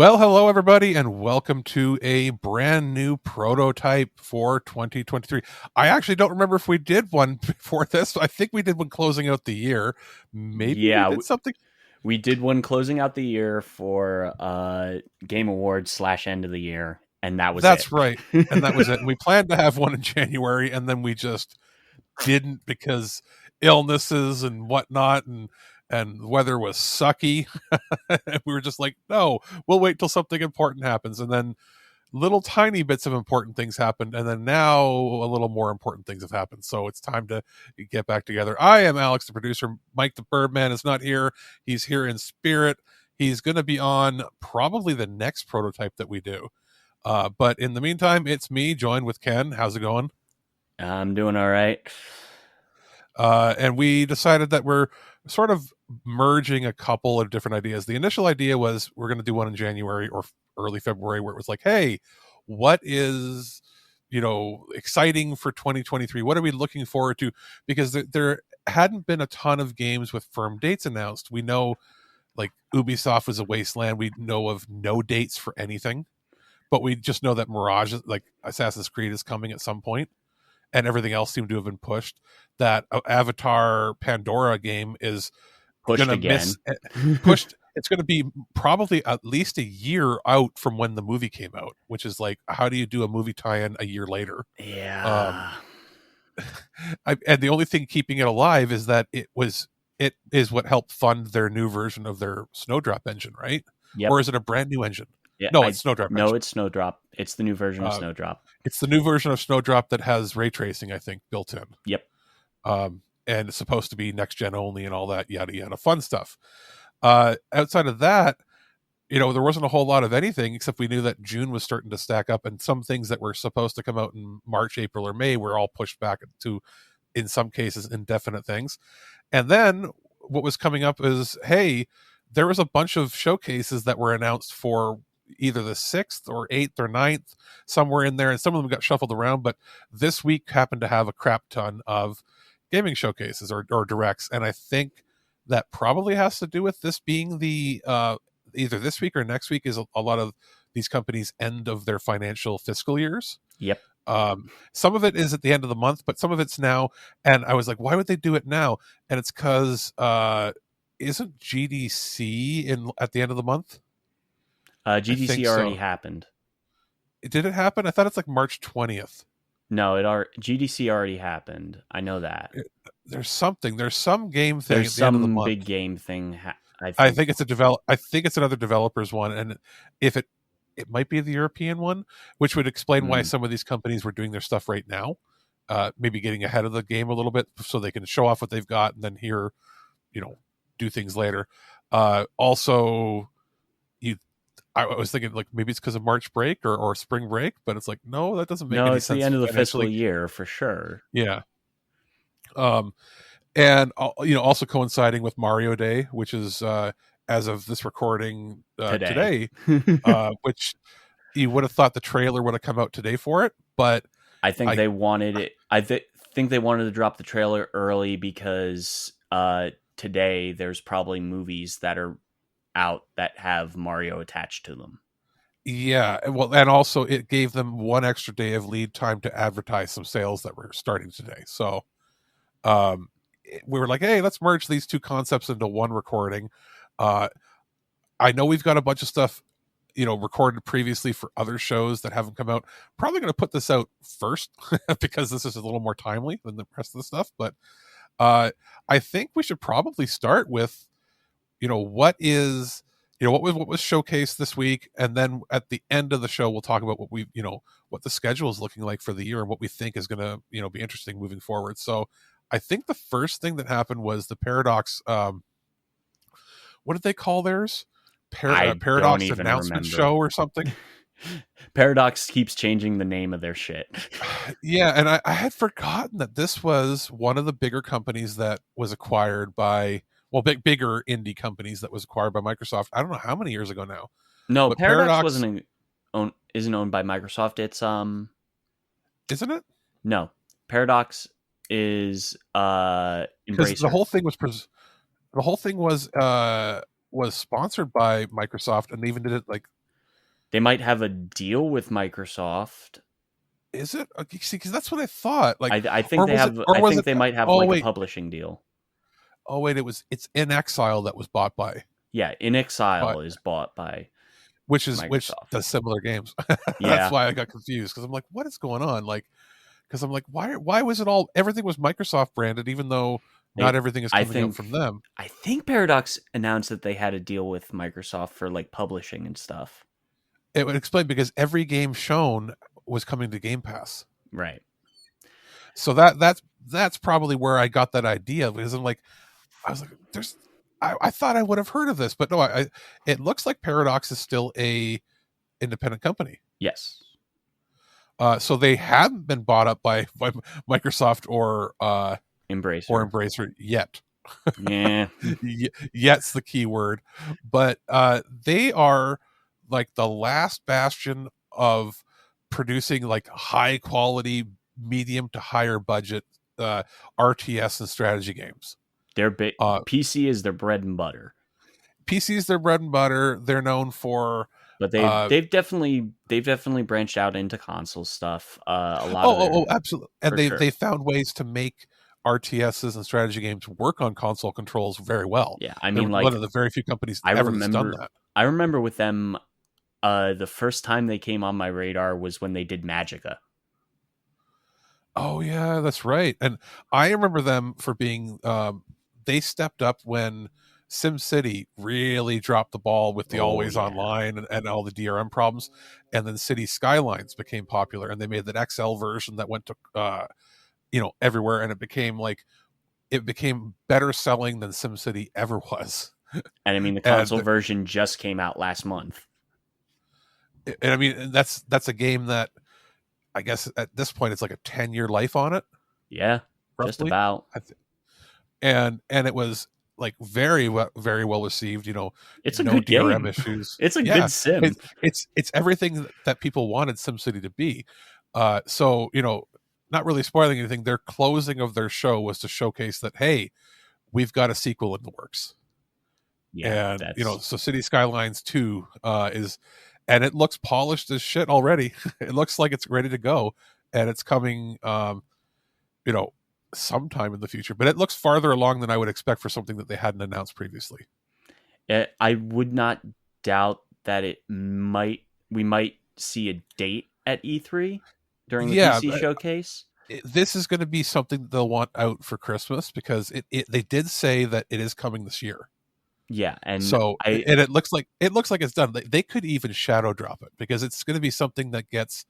Well, hello everybody, and welcome to a brand new prototype for 2023. I actually don't remember if we did one before this. I think we did one closing out the year. Maybe we Yeah, did something. we did one closing out the year for Game Awards / end of the year, and that was it. That's right. And that was it. And we planned to have one in January, and then we just didn't because illnesses and whatnot, and the weather was sucky. We were just like, no, we'll wait till something important happens. And then little tiny bits of important things happened, and then now a little more important things have happened, so it's time to get back together. I am Alex, the producer. Mike the Birdman is not here. He's here in spirit. He's going to be on probably the next prototype that we do, but in the meantime, it's me joined with Ken. How's it going? I'm doing all right. And we decided that we're sort of merging a couple of different ideas. The initial idea was we're going to do one in January or early February, where it was like, hey, what is exciting for 2023? What are we looking forward to? Because there hadn't been a ton of games with firm dates announced. We know, like, Ubisoft was a wasteland. We know of no dates for anything, but we just know that Mirage, like Assassin's Creed, is coming at some point, and everything else seemed to have been pushed. That Avatar Pandora game is Pushed gonna again. pushed. It's going to be probably at least a year out from when the movie came out, which is like, how do you do a movie tie-in a year later? Yeah. And the only thing keeping it alive is that it is what helped fund their new version of their Snowdrop engine, right? Yep. Or is it a brand new engine? Yeah, No, it's Snowdrop. No, it's Snowdrop. It's the new version of Snowdrop. It's the new version of Snowdrop that has ray tracing, I think, built in. Yep. And it's supposed to be next gen only and all that yada yada fun stuff. Outside of that, there wasn't a whole lot of anything, except we knew that June was starting to stack up, and some things that were supposed to come out in March, April, or May were all pushed back to, in some cases, indefinite things. And then what was coming up is, hey, there was a bunch of showcases that were announced for either the 6th or 8th or 9th, somewhere in there, and some of them got shuffled around, but this week happened to have a crap ton of gaming showcases or directs, and I think that probably has to do with this being the either this week or next week is a lot of these companies' end of their financial fiscal years. Yep. Some of it is at the end of the month, but some of it's now. And I was like, why would they do it now? And it's because isn't GDC at the end of the month? GDC already happened. Did it happen? I thought it's like March 20th. No, GDC already happened. I know that. There's some game thing. There's some big game thing. I think it's I think it's another developer's one, and if it might be the European one, which would explain why some of these companies were doing their stuff right now, maybe getting ahead of the game a little bit so they can show off what they've got, and then do things later. Also, I was thinking, like, maybe it's because of March break or spring break, but it's like, no, that doesn't make any sense. No, it's the end of the fiscal year for sure. Yeah. And also coinciding with Mario Day, which is as of this recording today, which you would have thought the trailer would have come out today for it, but I think they wanted it. I think they wanted to drop the trailer early because today there's probably movies that are out that have Mario attached to them. Yeah, well, and also it gave them one extra day of lead time to advertise some sales that were starting today. So we were like, hey, let's merge these two concepts into one recording. I know we've got a bunch of stuff recorded previously for other shows that haven't come out. Probably going to put this out first because this is a little more timely than the rest of the stuff. But I think we should probably start with what was showcased this week, and then at the end of the show we'll talk about what the schedule is looking like for the year and what we think is going to be interesting moving forward. So I think the first thing that happened was the Paradox. What did they call theirs? Paradox announcement show or something. Paradox keeps changing the name of their shit. Yeah, and I had forgotten that this was one of the bigger companies that was acquired by, bigger indie companies that was acquired by Microsoft. I don't know how many years ago now. No, but Paradox isn't owned by Microsoft. It's isn't it? No, Paradox is because the whole thing was sponsored by Microsoft, and they even did it like They might have a deal with Microsoft. Is it? See, because that's what I thought. Like, I think or they was it? have. Or I was think it? they might have Oh like a wait, publishing deal. oh wait. It's In Exile that was bought Yeah, In by Exile is bought by which Microsoft. does similar games. That's Yeah, why I got confused because I'm like, what is going on? Like, because I'm like, why was it all everything was Microsoft branded, even though not they. everything is I coming out think. from them. I think Paradox announced that they had a deal with Microsoft for like publishing and stuff. It would explain because every game shown was coming to Game Pass. Right. So that's probably where I got that idea because I'm like, I was like, there's. I thought I would have heard of this, but no, it looks like Paradox is still a independent company. Yes. So they haven't been bought up by Microsoft or Embracer. Embracer yet. Yeah. Yet's the key word, but they are like the last bastion of producing like high quality, medium to higher budget RTS and strategy games. Their Uh, PC is their bread and butter. PC is their bread and butter. They're known for But uh, they've definitely branched out into console stuff. A lot of their absolutely, and for they sure. found ways to make RTSs and strategy games work on console controls very well. Yeah, I They're mean, one like of the very few companies I ever that's done remember, that. I remember with them, the first time they came on my radar was when they did Magica. Oh yeah, that's right. And I remember them for being they stepped up when SimCity really dropped the ball with the Oh always yeah, online and all the DRM problems, and then City Skylines became popular, and they made that XL version that went to everywhere, and it became better selling than SimCity ever was. and I mean the console And version just came out last month. I mean that's a game that I guess at this point it's like a 10-year life on it, Yeah, just roughly. about. And it was like very well received. It's a No good DRM game. issues. It's a Yeah, good sim. it's everything that people wanted SimCity to be. So not really spoiling anything. Their closing of their show was to showcase that hey, we've got a sequel in the works, Yeah, and that's so City Skylines 2 is, and it looks polished as shit already. It looks like it's ready to go, and it's coming. You know, sometime in the future, but it looks farther along than I would expect for something that they hadn't announced previously. I would not doubt that we might see a date at E3 during the Yeah, PC showcase. this is going to be something that they'll want out for Christmas because they did say that it is coming this year. Yeah, and So I and it looks like it's done. They could even shadow drop it because it's going to be something that gets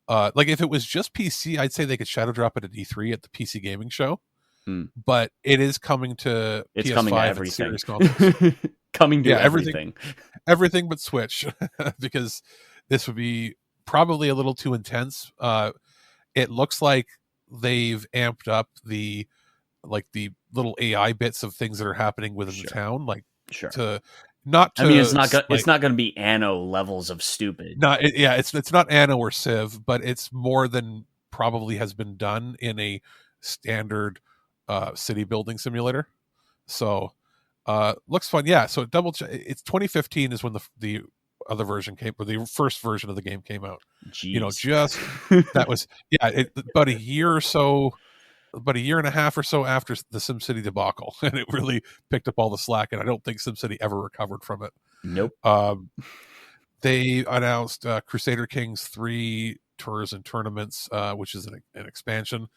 like if it was just PC, I'd say they could shadow drop it at E3 at the PC gaming show. hmm, But it is coming to it's coming to PS5 and everything. series consoles. Coming to Yeah, everything. everything but Switch because this would be probably a little too intense. It looks like they've amped up the little AI bits of things that are happening within the Sure. town, like Sure. to not I mean, it's to not like it's not going to be Anno levels of stupid. not yeah, it's not Anno or Civ, but it's more than probably has been done in a standard city building simulator. So looks fun. Yeah, so double check. It's 2015 is when the other version came, or the first version of the game came out. Jeez. Just that was about a year or so, about a year and a half or so after the SimCity debacle, and it really picked up all the slack. And I don't think SimCity ever recovered from it. Nope. They announced Crusader Kings 3 Tours and Tournaments, which is an expansion.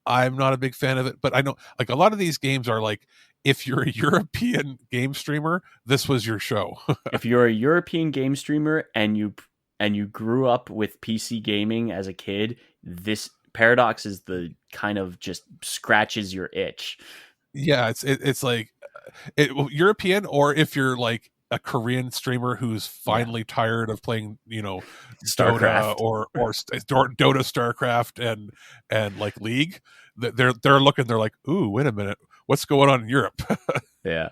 I'm not a big fan of it, but I know like a lot of these games are like if you're a European game streamer, this was your show. If you're a European game streamer and you grew up with PC gaming as a kid, this Paradox is the kind of just scratches your itch. Yeah, it's like European, or if you're like a Korean streamer who's finally tired of playing, Dota StarCraft. Dota, StarCraft, and like League. They're looking. They're like, ooh, wait a minute, what's going on in Europe? Yeah.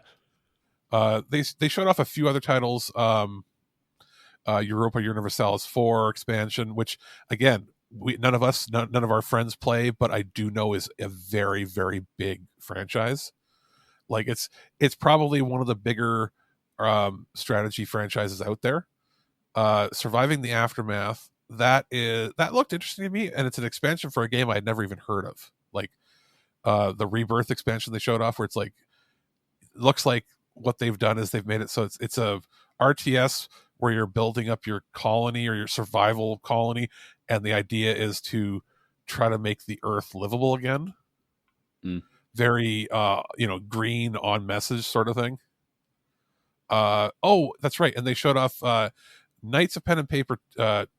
They showed off a few other titles. Europa Universalis 4 expansion, which again, none of our friends play, but I do know is a very, very big franchise. Like it's probably one of the bigger strategy franchises out there. Surviving the Aftermath. That looked interesting to me, and it's an expansion for a game I'd never even heard of. Like the Rebirth expansion they showed off, where it's like looks like what they've done is they've made it so it's a RTS where you're building up your colony or your survival colony, and the idea is to try to make the Earth livable again. Mm. Very green on message sort of thing. That's right, and they showed off Knights of Pen and Paper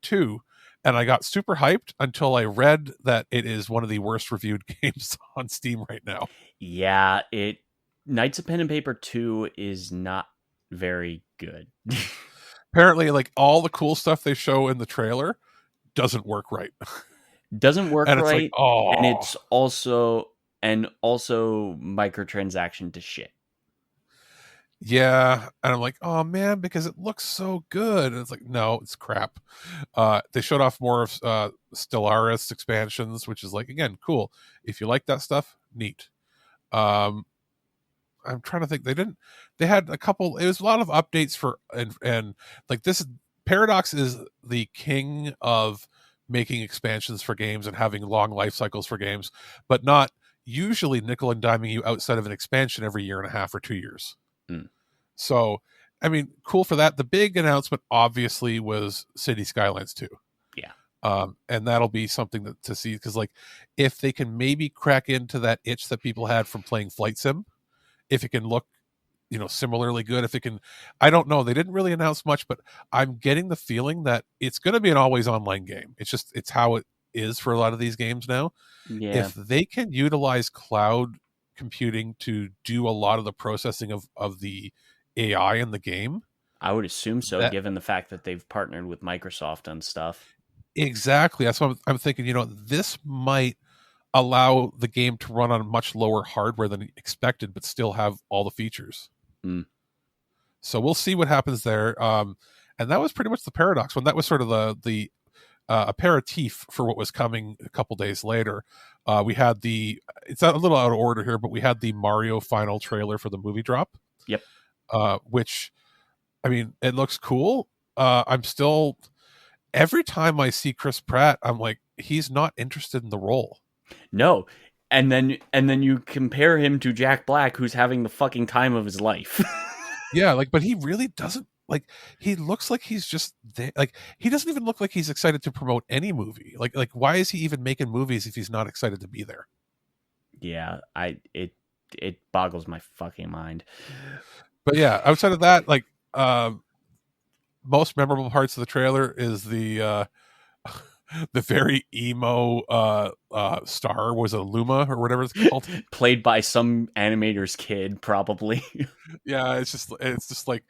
2, and I got super hyped until I read that it is one of the worst reviewed games on Steam right now. Yeah, Knights of Pen and Paper 2 is not very good. Apparently, like all the cool stuff they show in the trailer doesn't work right. Doesn't work And it's like, right, and oh, it's also microtransaction to shit. yeah. And I'm like, oh man, because it looks so good. And it's like, no, it's crap. They showed off more of Stellaris expansions, which is like, again, cool. If you like that stuff, neat. Um, I'm trying to think. They had a couple, it was a lot of updates for, and like this, Paradox is the king of making expansions for games and having long life cycles for games, but not usually nickel and diming you outside of an expansion every year and a half or 2 years. Mm. So, I mean, cool for that. The big announcement obviously was City Skylines 2. Yeah. And that'll be something to see, because like if they can maybe crack into that itch that people had from playing Flight Sim, if it can look similarly good, if it can, I don't know, they didn't really announce much, but I'm getting the feeling that it's going to be an always online game. It's how it is for a lot of these games now. Yeah. If they can utilize cloud computing to do a lot of the processing of the AI in the game, I would assume so, that given the fact that they've partnered with Microsoft on stuff. exactly, that's what I'm thinking. This might allow the game to run on much lower hardware than expected, but still have all the features. Mm. So we'll see what happens there. And that was pretty much the Paradox one. That was sort of the aperitif for what was coming a couple days later. We had it's a little out of order here, but we had the Mario final trailer for the movie drop. Yep. Which, I mean, it looks cool. I'm still, every time I see Chris Pratt, I'm like, he's not interested in the role. No. And then you compare him to Jack Black, who's having the fucking time of his life. Yeah, like, but he really doesn't, like, he looks like he's just there. Like, he doesn't even look like he's excited to promote any movie. Like why is he even making movies if he's not excited to be there? Yeah, it boggles my fucking mind. But yeah, outside of that, like, most memorable parts of the trailer is the the very emo star, was it Luma or whatever it's called? Played by some animator's kid, probably. Yeah, it's just like,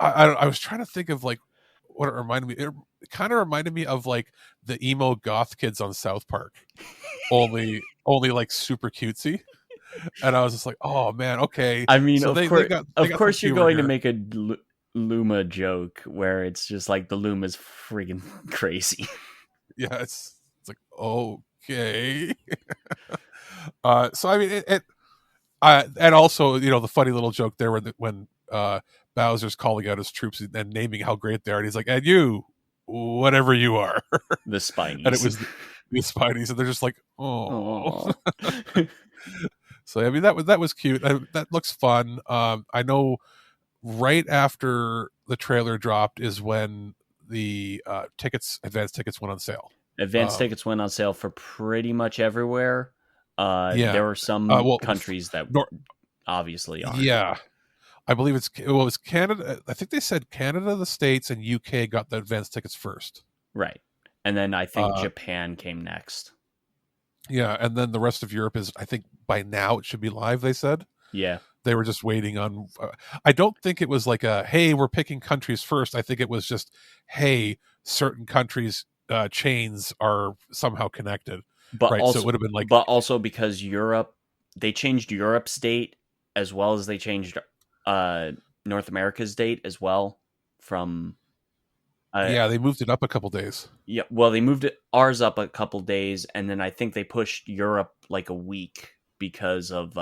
I was trying to think of like what it reminded me. It kind of reminded me of like the emo goth kids on South Park, only like super cutesy. And I was just like, oh man, okay. I mean, So of they course, got you're going to here. make a Luma joke where it's just like the Luma's freaking crazy. Yeah, it's like, okay. So I mean, and also, the funny little joke there when Bowser's calling out his troops and naming how great they are, and he's like, and you, whatever you are. The Spinies. And it was the Spideys, and they're just like, oh. Aww. So I mean, that was cute. That looks fun. I know right after the trailer dropped is when the advanced tickets went on sale. Advanced tickets went on sale for pretty much everywhere. Yeah. There were some Well, countries that obviously aren't. Yeah, I believe it was Canada. I think they said Canada, the States, and UK got the advanced tickets first. Right. And then I think Japan came next. Yeah, and then the rest of Europe is, I think by now it should be live, they said. Yeah. They were just waiting on, I don't think it was like hey, we're picking countries first. I think it was just, hey, certain countries chains are somehow connected. But right? also, so it would have been like, but also because Europe, they changed Europe's date as well as they changed North America's date as well from yeah, they moved it up a couple days. Yeah, well, they moved ours up a couple days, and then I think they pushed Europe like a week because of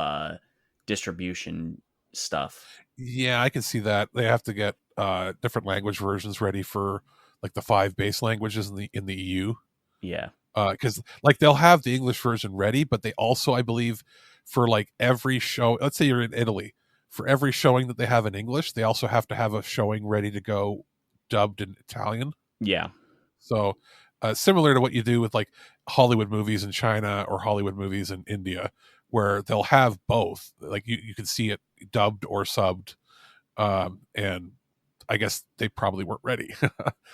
distribution stuff. Yeah, I can see that. They have to get different language versions ready for like the 5 base languages in the EU. Yeah. Because like they'll have the English version ready, but they also, I believe, for like every show, let's say you're in Italy, for every showing that they have in English, they also have to have a showing ready to go dubbed in Italian. Yeah. So similar to what you do with like Hollywood movies in China or Hollywood movies in India, where they'll have both. Like you can see it dubbed or subbed, and I guess they probably weren't ready.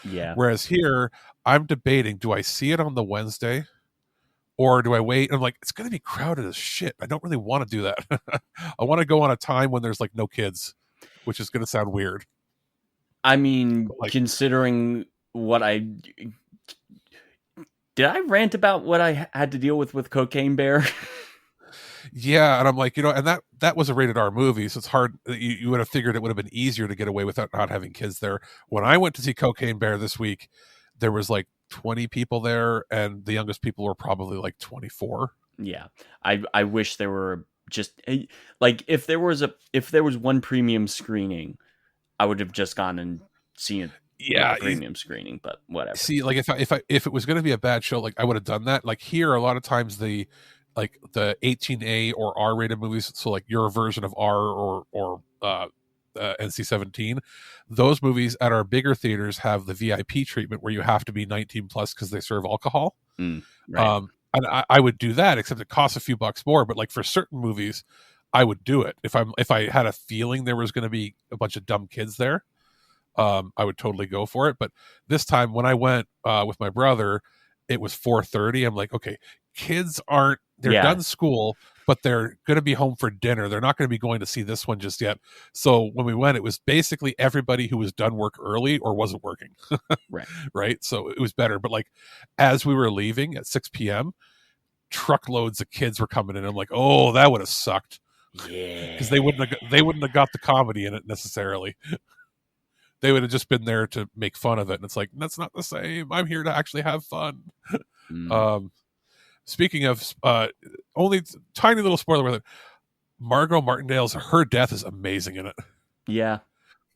Yeah. Whereas here, I'm debating: do I see it on the Wednesday, or do I wait? I'm like, it's going to be crowded as shit. I don't really want to do that. I want to go on a time when there's like no kids, which is going to sound weird. I mean, But, like, considering what I did, I rant about what I had to deal with Cocaine Bear. yeah, and I'm like, and that was a rated R movie, so it's hard. You would have figured it would have been easier to get away without not having kids there. When I went to see Cocaine Bear this week, there was like 20 people there, and the youngest people were probably like 24. Yeah, I wish there were just like if there was one premium screening, I would have just gone and seen it with the Yeah, premium screening. But whatever. see, like if it was going to be a bad show, like I would have done that. Like here, a lot of times the 18A or R rated movies, so like your version of R or NC-17, those movies at our bigger theaters have the VIP treatment where you have to be 19 plus because they serve alcohol. Right. And I would do that, except it costs a few bucks more. But like for certain movies, I would do it if I had a feeling there was going to be a bunch of dumb kids there. I would totally go for it. But this time when I went with my brother, it was 4:30. I'm like, okay, kids they're Yeah. done school, but they're going to be home for dinner. They're not going to be going to see this one just yet. So when we went, it was basically everybody who was done work early or wasn't working. Right. Right. So it was better. But like as we were leaving at 6 p.m., truckloads of kids were coming in. I'm like, oh, that would have sucked. Yeah. Because they wouldn't have got the comedy in it necessarily. They would have just been there to make fun of it, and it's like that's not the same. I'm here to actually have fun. Speaking of only tiny little spoiler with it, Margot Martindale's her death is amazing in it. Yeah.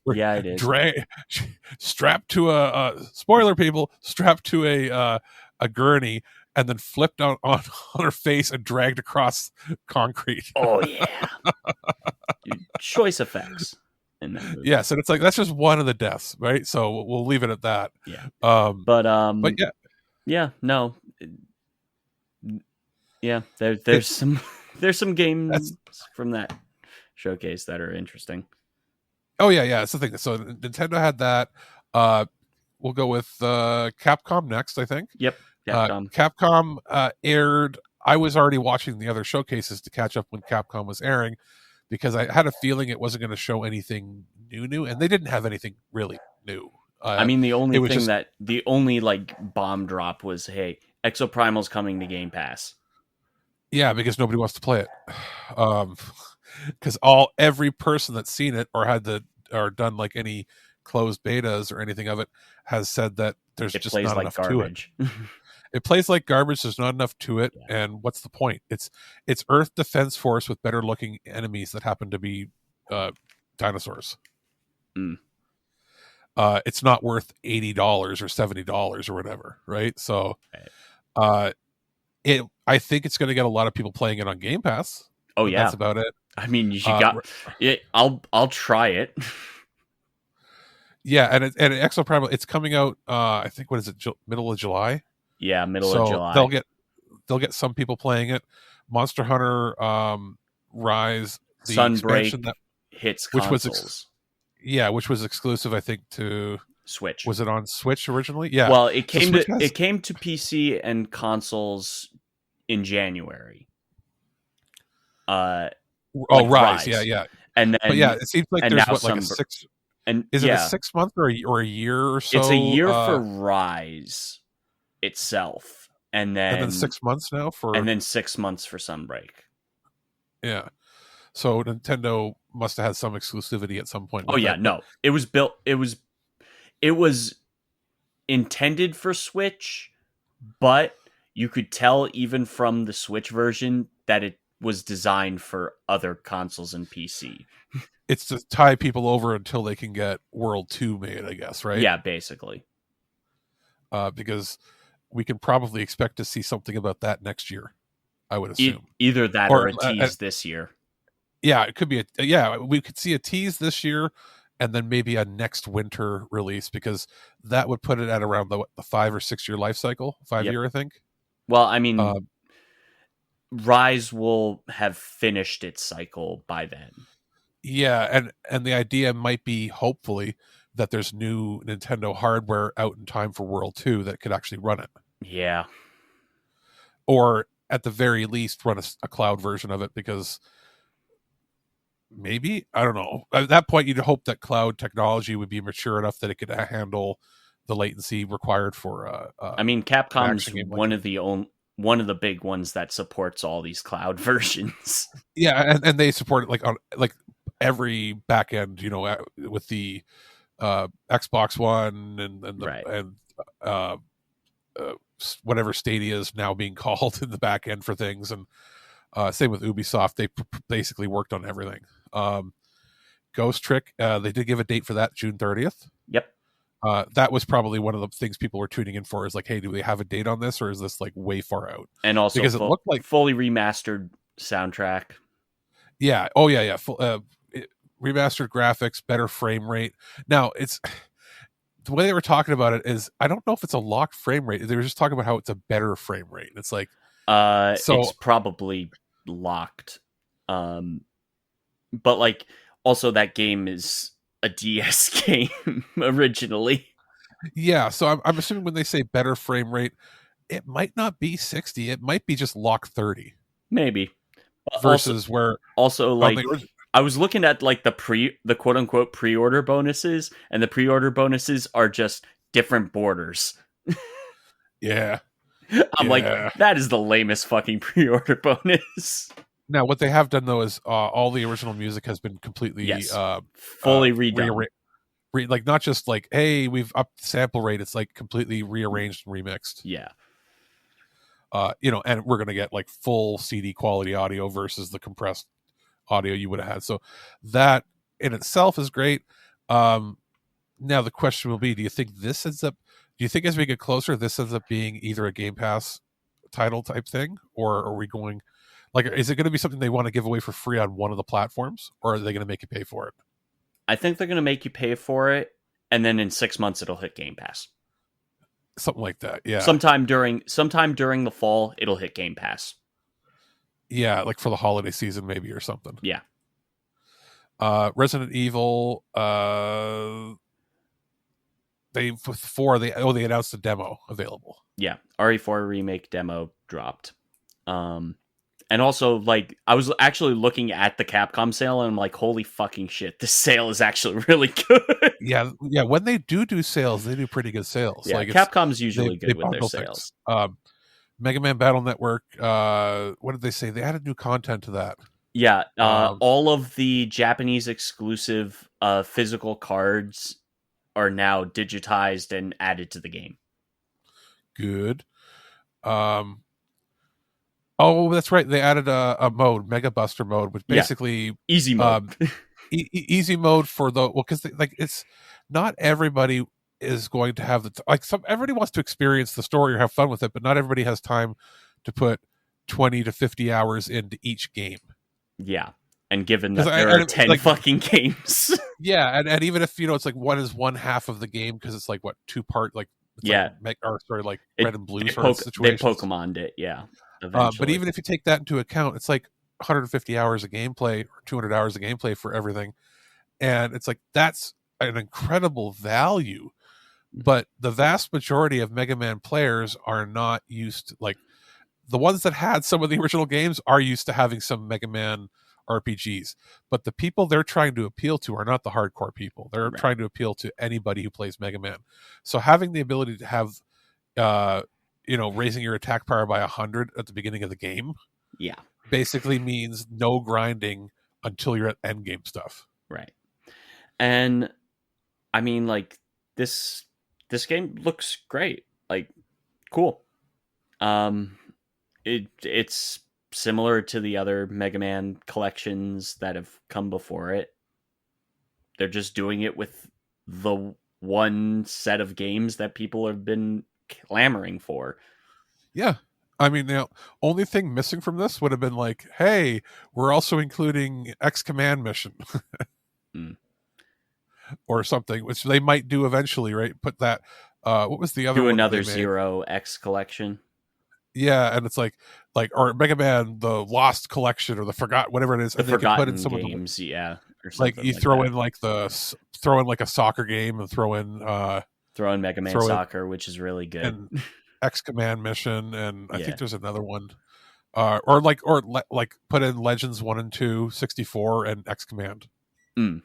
Yeah, it is. Strapped to a spoiler, people, strapped to a gurney, and then flipped on her face and dragged across concrete. Oh yeah. Choice effects in that movie. Yes, and it's like that's just one of the deaths, right? So we'll leave it at that. Yeah. But yeah. Yeah, no. Yeah, there's some games from that showcase that are interesting. Oh yeah, it's the thing. So Nintendo had that. We'll go with Capcom next, I think. Yep. Capcom aired. I was already watching the other showcases to catch up when Capcom was airing because I had a feeling it wasn't going to show anything new, and they didn't have anything really new. I mean, the only like bomb drop was, hey, Exoprimal's coming to Game Pass. Yeah, because nobody wants to play it. Because every person that's seen it or done like any closed betas or anything of it has said that there's just not enough garbage. To it. It plays like garbage. There's not enough to it, and what's the point? It's Earth Defense Force with better looking enemies that happen to be dinosaurs. It's not worth $80 or $70 or whatever, right? So, I think it's going to get a lot of people playing it on Game Pass. Oh yeah, that's about it. I mean, you got it. I'll try it. Yeah, and Exoprimal, it's coming out. I think what is it? Middle of July. Yeah, middle of July. They'll get some people playing it. Monster Hunter Rise, the Sunbreak hits consoles. Which was exclusive, I think, to Switch. Was it on Switch originally? Yeah. Well, it came to PC and consoles in January. Rise. Yeah. And then, but yeah, it seems like there's like a 6. And is it a 6 month or a year or so? It's a year for Rise itself, and then 6 months now and then 6 months for Sunbreak. Yeah. So Nintendo must have had some exclusivity at some point. Oh yeah, no. It was built. It was intended for Switch, but you could tell even from the Switch version that was designed for other consoles and PC. It's to tie people over until they can get World 2 made, I guess, right? Yeah, basically. Because we can probably expect to see something about that next year, I would assume. Either that or Or a tease this year. yeah, it could be we could see a tease this year and then maybe a next winter release, because that would put it at around the 5 or 6 year life cycle. 5 Yep. year, I think. Well, I mean, Rise will have finished its cycle by then. Yeah, and the idea might be, hopefully, that there's new Nintendo hardware out in time for World 2 that could actually run it. Yeah. Or at the very least run a cloud version of it, because maybe, I don't know, at that point you'd hope that cloud technology would be mature enough that it could handle the latency required for I mean, Capcom's one of the big ones that supports all these cloud versions. Yeah, and they support it like on like every back end, with the Xbox One and the Right. and uh, whatever Stadia is now being called in the back end for things. And same with Ubisoft, they basically worked on everything. Ghost Trick, they did give a date for that, June 30th. Yep. That was probably one of the things people were tuning in for, is like, hey, do we have a date on this, or is this like way far out? And also because it looked like fully remastered soundtrack. Yeah. Oh yeah. Remastered graphics, better frame rate. Now, it's the way they were talking about it is, I don't know if it's a locked frame rate. They were just talking about how it's a better frame rate. And it's like, it's probably locked. But like, also that game is a DS game originally. Yeah. So I'm assuming when they say better frame rate, it might not be 60. It might be just lock 30. Maybe. Versus where also like I was looking at like the quote unquote pre-order bonuses, and the pre-order bonuses are just different borders. Yeah. I'm like, that is the lamest fucking pre-order bonus. Now, what they have done though is all the original music has been completely fully redone. Like, not just like, hey, we've upped the sample rate. It's like completely rearranged and remixed. Yeah. And we're gonna get like full CD quality audio versus the compressed audio you would have had. So that in itself is great. Now the question will be, do you think as we get closer, this ends up being either a Game Pass title type thing, or are we going, like, is it going to be something they want to give away for free on one of the platforms, or are they going to make you pay for it? I think they're going to make you pay for it, and then in 6 months it'll hit Game Pass. Something like that. Yeah. Sometime during the fall it'll hit Game Pass. Yeah, like for the holiday season maybe, or something. Yeah. Resident Evil, they announced a demo available. Yeah, RE4 remake demo dropped. And also, like, I was actually looking at the Capcom sale, and I'm like, holy fucking shit, this sale is actually really good. Yeah. When they do sales, they do pretty good sales. Yeah, like, Capcom's usually good with their sales. Mega Man Battle Network, what did they say? They added new content to that. Yeah, all of the Japanese exclusive physical cards are now digitized and added to the game. Good. Oh, that's right. They added a mode, Mega Buster mode, which basically easy mode. Easy mode for because it's not everybody is going to have everybody wants to experience the story or have fun with it, but not everybody has time to put 20 to 50 hours into each game. Yeah. And given that there are 10 fucking games. Yeah, and even if it's like one half of the game, because it's like what, 2-part, like, yeah, like red and blue sort of situations. They Pokemon'd it, yeah. But even if you take that into account, it's like 150 hours of gameplay or 200 hours of gameplay for everything, and it's like, that's an incredible value. But the vast majority of Mega Man players are not used to, like, the ones that had some of the original games are used to having some Mega Man RPGs, but the people they're trying to appeal to are not the hardcore people. They're trying to appeal to anybody who plays Mega Man. So having the ability to have raising your attack power by 100 at the beginning of the game, basically means no grinding until you're at end game stuff. Right. And I mean, like, this game looks great. Like, cool. It's similar to the other Mega Man collections that have come before it. They're just doing it with the one set of games that people have been clamoring for. Yeah. I mean, the only thing missing from this would have been like, hey, we're also including X Command mission Mm. or something, which they might do eventually, right? Put that. What was the other Do one that another they made? Zero X collection. Yeah, and it's like or Mega Man the Lost Collection or the Forgot whatever it is, The and they could put in Forgotten some of the games, yeah, or like something you like throw that. in like throw in like a soccer game and Throw in Mega Man throw in Soccer, which is really good. an X Command mission, and I think Yeah. there's another one. Like put in Legends 1 and 2, 64, and X Command. Mm.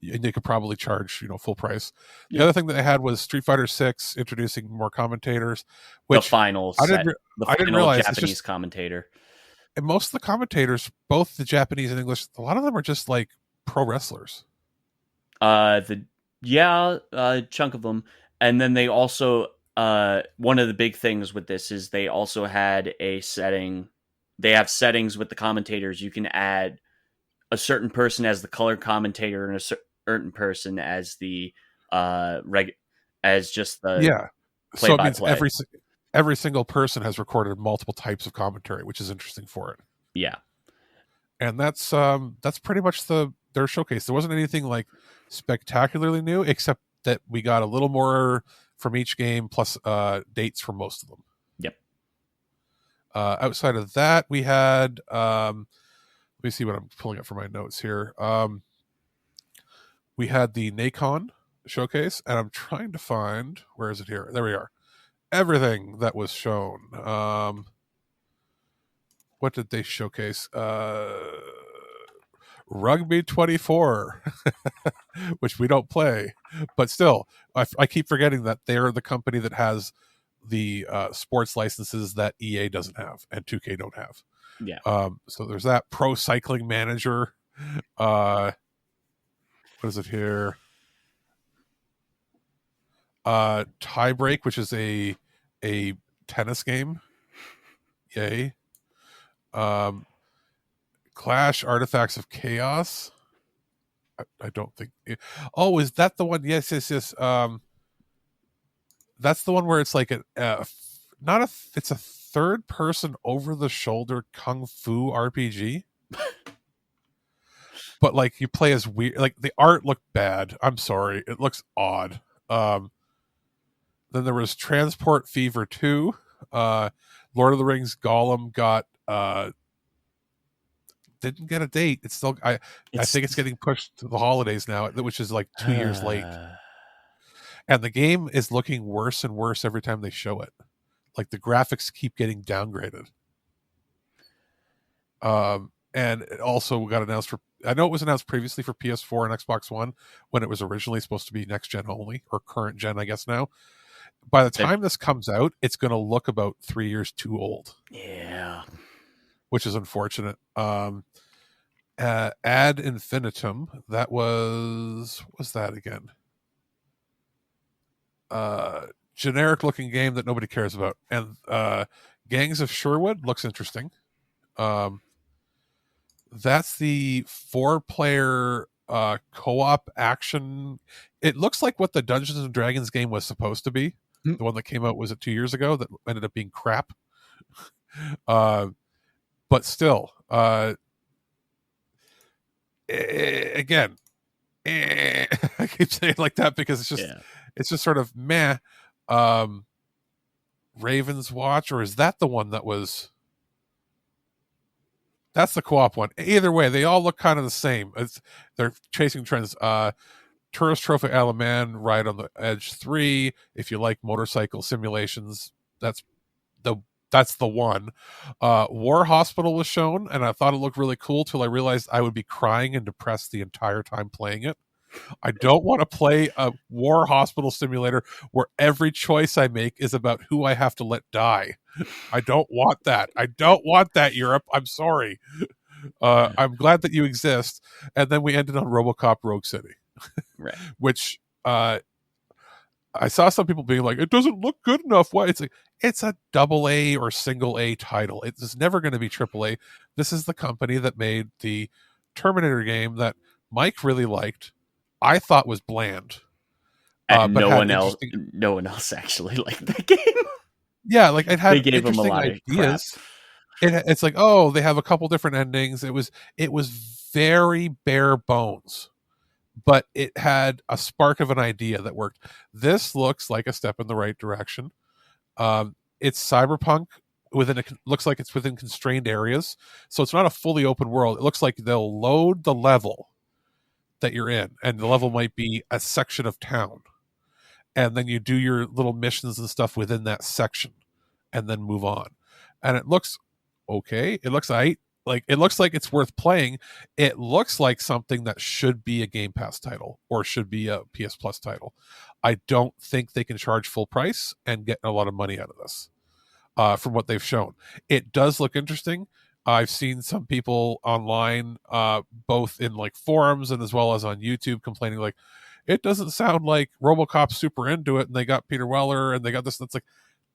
And they could probably charge full price. The Yeah. other thing that they had was Street Fighter 6 introducing more commentators, The which final I didn't set, the I didn't final realize it's Japanese just. commentator. And most of the commentators, both the Japanese and English, a lot of them are just like pro wrestlers. The chunk of them, and then they also one of the big things with this is they also had a setting. They have settings with the commentators. You can add a certain person as the color commentator and a certain person as the as just the Yeah, play so it by means play. every single person has recorded multiple types of commentary, which is interesting for it. Yeah. And that's pretty much their showcase. There wasn't anything like spectacularly new, except that we got a little more from each game, plus dates for most of them. Yep. Outside of that, we had let me see what I'm pulling up for my notes here. We had the Nacon showcase, and I'm trying to find, where is it here? There we are. Everything that was shown. What did they showcase? Rugby 24, which we don't play, but still, I keep forgetting that they're the company that has the sports licenses that EA doesn't have and 2K don't have. Yeah. So there's that. Pro Cycling Manager. What is it here? Tie Break, which is a tennis game. Yay. Clash Artifacts of Chaos. I don't think. Oh, is that the one? Yes, yes, yes. That's the one where it's like not a. It's a third person over the shoulder kung fu RPG. But like you play as weird. Like the art looked bad. I'm sorry, it looks odd. Then there was Transport Fever 2. Lord of the Rings Gollum got didn't get a date. It's still I think it's getting pushed to the holidays now, which is like 2 years late. And the game is looking worse and worse every time they show it. Like the graphics keep getting downgraded. And it also got announced for. I know it was announced previously for PS4 and Xbox One when it was originally supposed to be next gen only or current gen, I guess now. By the time this comes out, it's going to look about 3 years too old. Yeah, which is unfortunate. Ad Infinitum. That what was that again? Generic looking game that nobody cares about. And Gangs of Sherwood looks interesting. That's the 4-player co-op action. It looks like what the Dungeons and Dragons game was supposed to be. The one that came out, was it 2 years ago, that ended up being crap. But still, again, I keep saying it like that because it's just sort of meh. Raven's Watch, or is that the one that was? That's the co-op one. Either way, they all look kind of the same. They're chasing trends. Tourist Trophy Alaman, Ride on the Edge 3. If you like motorcycle simulations, that's the one. War Hospital was shown, and I thought it looked really cool till I realized I would be crying and depressed the entire time playing it. I don't want to play a War Hospital simulator where every choice I make is about who I have to let die. I don't want that. I don't want that, Europe. I'm sorry. I'm glad that you exist. And then we ended on RoboCop Rogue City, right? Which I saw some people being like, it doesn't look good enough. Why? It's like, it's a double A or single A title. It's never going to be triple A. This is the company that made the Terminator game that Mike really liked. I thought was bland, And but had interesting. no one else actually liked that game. Yeah, like it They had gave him a interesting lot of crap. ideas. It's like, oh, they have a couple different endings. It was very bare bones, but it had a spark of an idea that worked. This looks like a step in the right direction. It's cyberpunk looks like it's within constrained areas, so it's not a fully open world. It looks like they'll load the level that you're in, and the level might be a section of town, and then you do your little missions and stuff within that section, and then move on. And it looks okay. It looks like it looks like it's worth playing. It looks like something that should be a Game Pass title or should be a PS Plus title. I don't think they can charge full price and get a lot of money out of this. From what they've shown, it does look interesting. I've seen some people online, both in like forums and as well as on YouTube, complaining like it doesn't sound like RoboCop's super into it, and they got Peter Weller and they got this. That's like,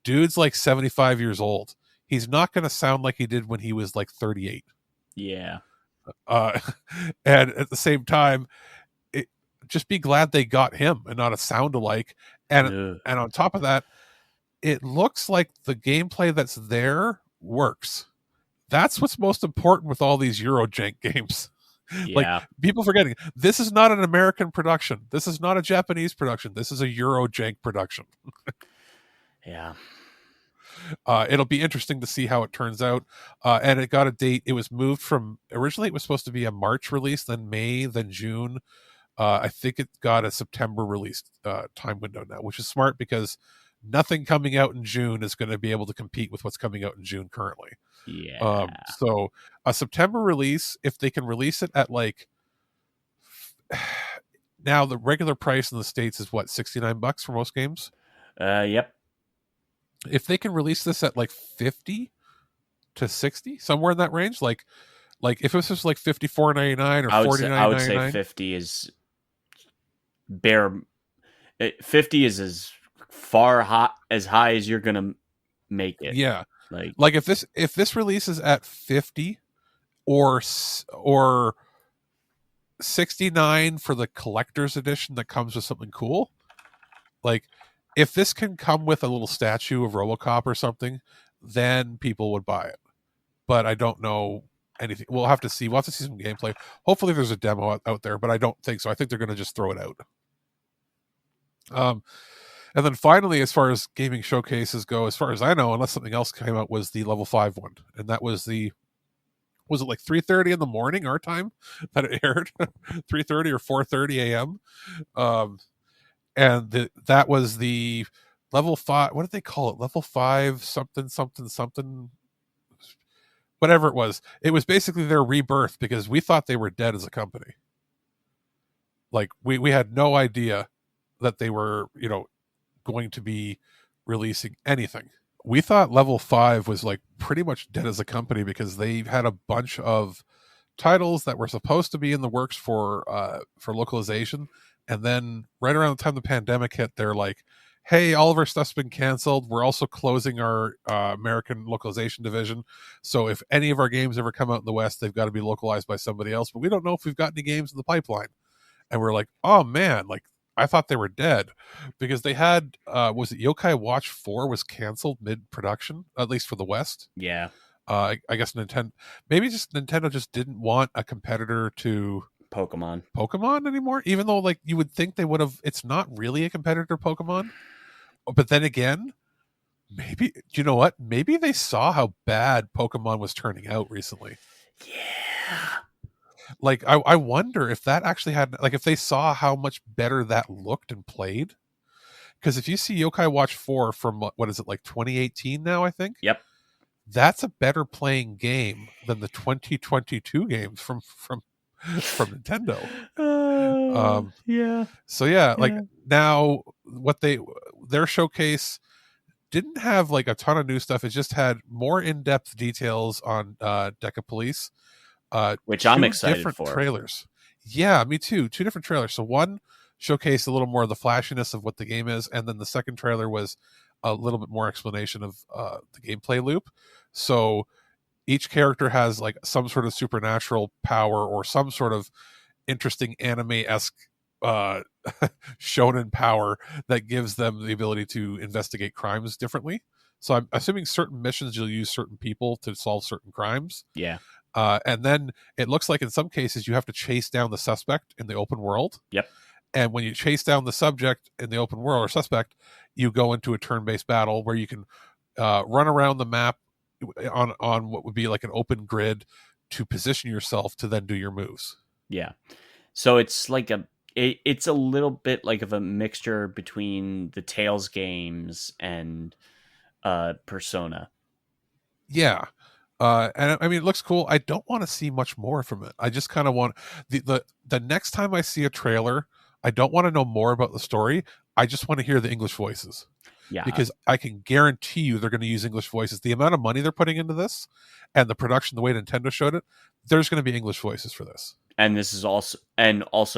dude's like 75 years old. He's not going to sound like he did when he was like 38. Yeah. Uh, and at the same time, just be glad they got him and not a sound alike. And on top of that, it looks like the gameplay that's there works. That's what's most important with all these Eurojank games. Yeah. Like, people forgetting, this is not an American production. This is not a Japanese production. This is a Eurojank production. Yeah. It'll be interesting to see how it turns out. And it got a date. It was moved from, originally it was supposed to be a March release, then May, then June. I think it got a September release time window now, which is smart because nothing coming out in June is going to be able to compete with what's coming out in June currently. Yeah. So a September release, if they can release it at like, now the regular price in the States is what, $69 for most games? Yep. If they can release this at like 50 to 60, somewhere in that range, like if it was just like $54.99 or $49.99, I would say 50 is bare. 50 is as as high as you're gonna make it. Yeah, like if this releases at 50 or 69 for the collector's edition that comes with something cool, like if this can come with a little statue of RoboCop or something, then people would buy it. But I don't know anything. We'll have to see. We'll have to see some gameplay. Hopefully there's a demo out there, but I don't think so. I think they're going to just throw it out. And then finally, as far as gaming showcases go, as far as I know, unless something else came out, was the level 5 one. And that was was it like 3:30 in the morning our time that it aired? 3:30 or 4:30 a.m. And that was the level 5. What did they call it? Level 5 something something something. Whatever it was. It was basically their rebirth because we thought they were dead as a company. Like we had no idea that they were, going to be releasing anything. We thought level 5 was like pretty much dead as a company because they had a bunch of titles that were supposed to be in the works for localization, and then right around the time the pandemic hit, they're like, hey, all of our stuff's been canceled. We're also closing our American localization division, so if any of our games ever come out in the West, they've got to be localized by somebody else, but we don't know if we've got any games in the pipeline. And we're like, oh man, like I thought they were dead because they had was it Yokai Watch 4 was canceled mid-production, at least for the West. Yeah. I guess Nintendo just didn't want a competitor to Pokemon anymore, even though like you would think they would have. It's not really a competitor to Pokemon. But then again, maybe, you know what? Maybe they saw how bad Pokemon was turning out recently. Yeah. Like, I wonder if that actually had, like, if they saw how much better that looked and played. Because if you see Yokai Watch 4 from, what is it, like 2018 now, I think? Yep. That's a better playing game than the 2022 games from Nintendo. Yeah. So yeah, like now their showcase didn't have like a ton of new stuff. It just had more in-depth details on Deca Police. Which I'm excited different for. Trailers. Yeah, me too. 2 different trailers. So one showcased a little more of the flashiness of what the game is, and then the second trailer was a little bit more explanation of the gameplay loop. So each character has like some sort of supernatural power or some sort of interesting anime-esque uh shonen power that gives them the ability to investigate crimes differently. So I'm assuming certain missions you'll use certain people to solve certain crimes. Yeah. And then it looks like in some cases you have to chase down the suspect in the open world. Yep. And when you chase down the subject in the open world or suspect, you go into a turn-based battle where you can run around the map on what would be like an open grid to position yourself to then do your moves. Yeah. So it's like it's a little bit like of a mixture between the Tales games and Persona. Yeah. And I mean, it looks cool. I don't want to see much more from it. I just kind of want the next time I see a trailer, I don't want to know more about the story. I just want to hear the English voices, Yeah. because I can guarantee you they're going to use English voices. The amount of money they're putting into this and the production, the way Nintendo showed it, there's going to be English voices for this. And this is also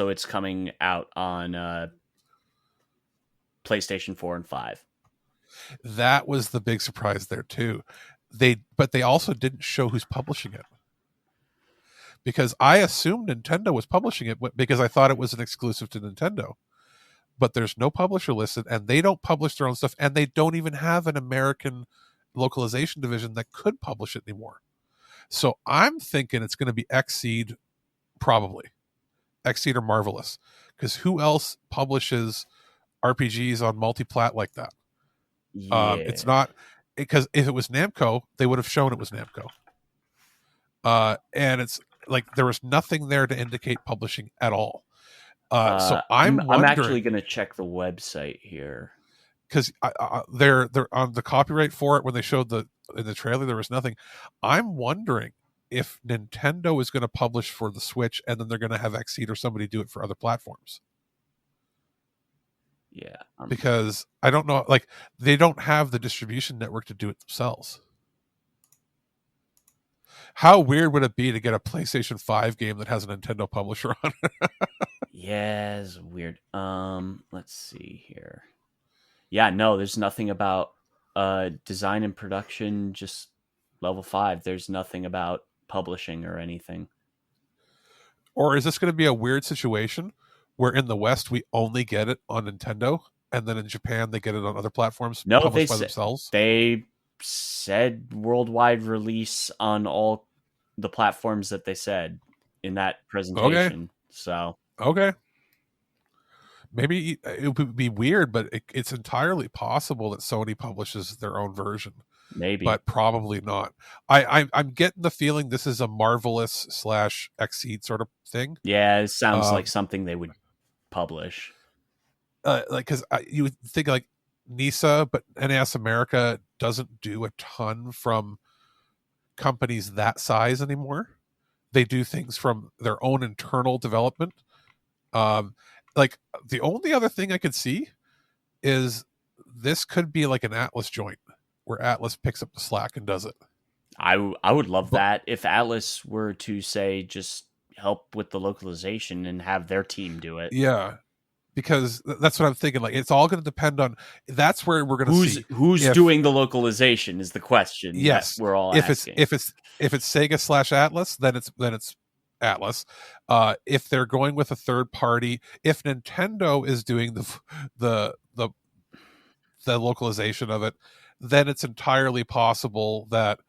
it's coming out on PlayStation 4 and 5. That was the big surprise there too. But they also didn't show who's publishing it, because I assumed Nintendo was publishing it because I thought it was an exclusive to Nintendo. But there's no publisher listed, and they don't publish their own stuff, and they don't even have an American localization division that could publish it anymore. So I'm thinking it's going to be Xseed, probably Xseed or Marvelous, because who else publishes RPGs on multi-plat like that? Yeah. It's not, because if it was Namco, they would have shown it was Namco. And it's like there was nothing there to indicate publishing at all. So I'm actually going to check the website here, because they're on the copyright for it. When they showed in the trailer, there was nothing. I'm wondering if Nintendo is going to publish for the Switch, and then they're going to have Xseed or somebody do it for other platforms. Yeah. Because I don't know, like they don't have the distribution network to do it themselves. How weird would it be to get a PlayStation 5 game that has a Nintendo publisher on it? Yeah, it's weird. Let's see here. Yeah, no, there's nothing about design and production, just level 5. There's nothing about publishing or anything. Or is this going to be a weird situation where in the West we only get it on Nintendo, and then in Japan they get it on other platforms published by themselves? They said worldwide release on all the platforms that they said in that presentation. Okay. So okay, maybe it would be weird, but it's entirely possible that Sony publishes their own version. Maybe, but probably not. I'm getting the feeling this is a Marvelous / Xseed sort of thing. Yeah, it sounds like something they would publish. Like, because you would think like NISA, but NAS America doesn't do a ton from companies that size anymore. They do things from their own internal development. Like the only other thing I could see is this could be like an Atlas joint where Atlas picks up the slack and does it. I would love that if Atlas were to say just help with the localization and have their team do it. Yeah, because that's what I'm thinking. Like it's all going to depend on. That's where we're going to see who's doing the localization is the question. Yes, we're all asking. If it's Sega / Atlas, then it's Atlas. If they're going with a third party, if Nintendo is doing the localization of it, then it's entirely possible that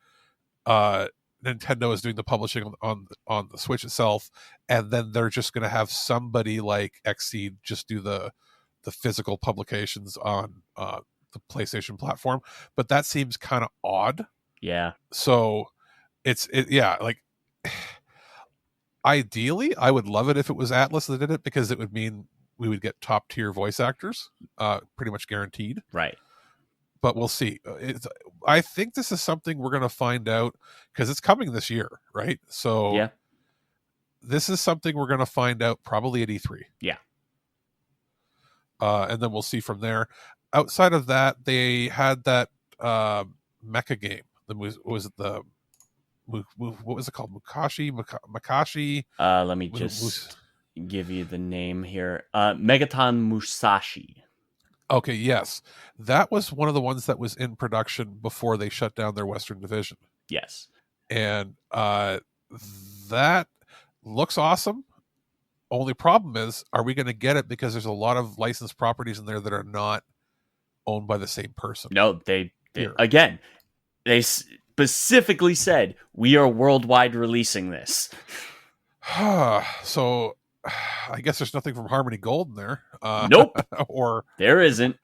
Nintendo is doing the publishing on the Switch itself, and then they're just going to have somebody like Xseed just do the physical publications on the PlayStation platform. But that seems kind of odd. Yeah. So like ideally, I would love it if it was Atlas that did it, because it would mean we would get top tier voice actors, pretty much guaranteed. Right. But we'll see. I think this is something we're going to find out because it's coming this year, right? So yeah, this is something we're going to find out probably at E3. Yeah. And then we'll see from there. Outside of that, they had that mecha game. What was it called? Makashi? Let me just give you the name here. Megaton Musashi. Okay, yes. That was one of the ones that was in production before they shut down their Western division. Yes. And that looks awesome. Only problem is, are we going to get it because there's a lot of licensed properties in there that are not owned by the same person? No, they Here. again, they specifically said we are worldwide releasing this. So I guess there's nothing from Harmony Gold in there. Nope. Or there isn't.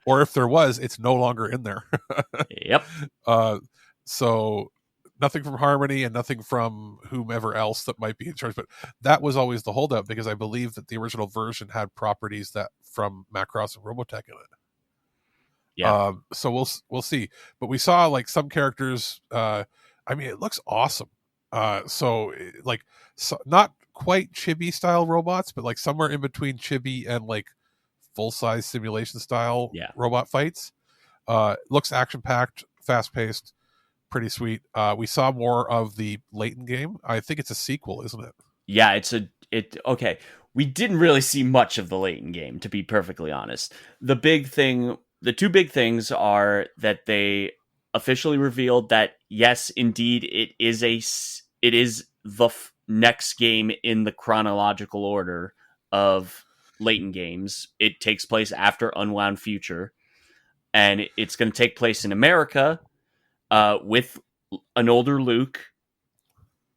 or if there was, it's no longer in there. Yep. So nothing from Harmony and nothing from whomever else that might be in charge. But that was always the holdup, because I believe that the original version had properties that from Macross and Robotech in it. Yeah. So we'll see. But we saw like some characters. I mean, it looks awesome. So not quite chibi style robots, but like somewhere in between chibi and like full size simulation style robot fights. Looks action packed, fast paced, pretty sweet. We saw more of the Layton game. I think it's a sequel, isn't it? Yeah, okay. We didn't really see much of the Layton game, to be perfectly honest. The two big things are that they officially revealed that yes, indeed, it is the next game in the chronological order of Layton games. It takes place after Unwound Future, and it's going to take place in America with an older Luke,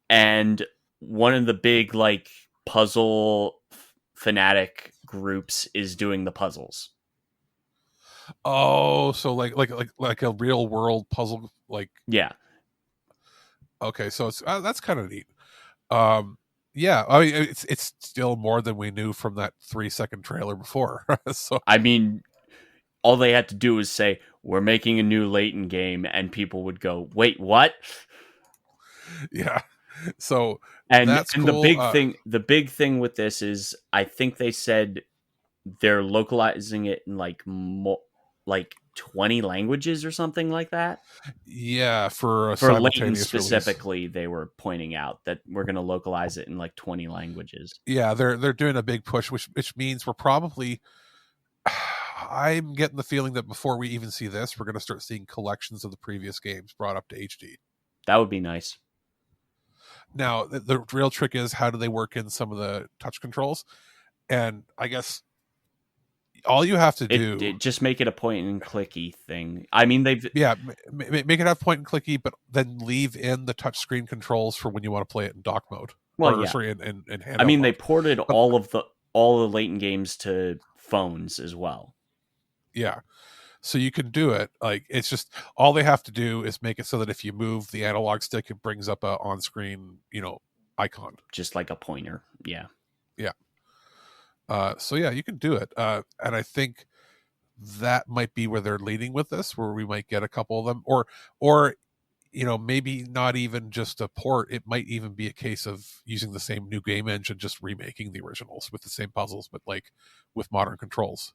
and one of the big like puzzle fanatic groups is doing the puzzles. Oh, so like a real world puzzle, like yeah. Okay, so it's that's kind of neat. Yeah, I mean it's still more than we knew from that 3-second trailer before. So I mean, all they had to do was say we're making a new Layton game, and people would go, "Wait, what?" Yeah. So and that's cool. The big thing with this is I think they said they're localizing it in like 20 languages or something like that. Yeah, for Layton specifically, release. They were pointing out that we're going to localize it in like 20 languages. Yeah, they're doing a big push, which means we're probably. I'm getting the feeling that before we even see this, we're going to start seeing collections of the previous games brought up to HD. That would be nice. Now, the real trick is, how do they work in some of the touch controls? And I guess all you have to do just make it a point and clicky thing. I mean, they've make it have point and clicky, but then leave in the touchscreen controls for when you want to play it in dock mode. Well, sorry, in handheld I mean, mode. They ported all the Layton games to phones as well. Yeah, so you can do it. Like, it's just all they have to do is make it so that if you move the analog stick, it brings up a on-screen icon, just like a pointer. Yeah. So yeah, you can do it, and I think that might be where they're leading with this, where we might get a couple of them, or maybe not even just a port. It might even be a case of using the same new game engine, just remaking the originals with the same puzzles, but like with modern controls.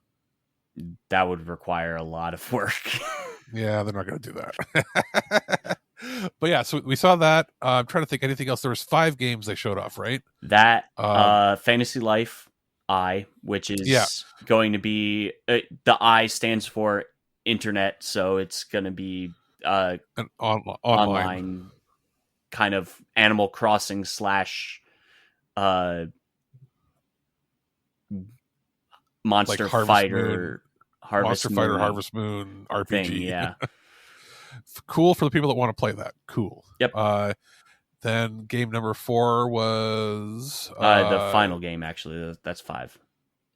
That would require a lot of work. Yeah, they're not going to do that. But yeah, so we saw that. I'm trying to think anything else. There was 5 games they showed off, right? That Fantasy Life I, which is going to be the I stands for internet, so it's going to be an online kind of Animal Crossing / Monster Fighter, Harvest Moon RPG. Thing, yeah. Cool for the people that want to play that. Cool. Yep. Then game number 4 was the final game. Actually, that's 5.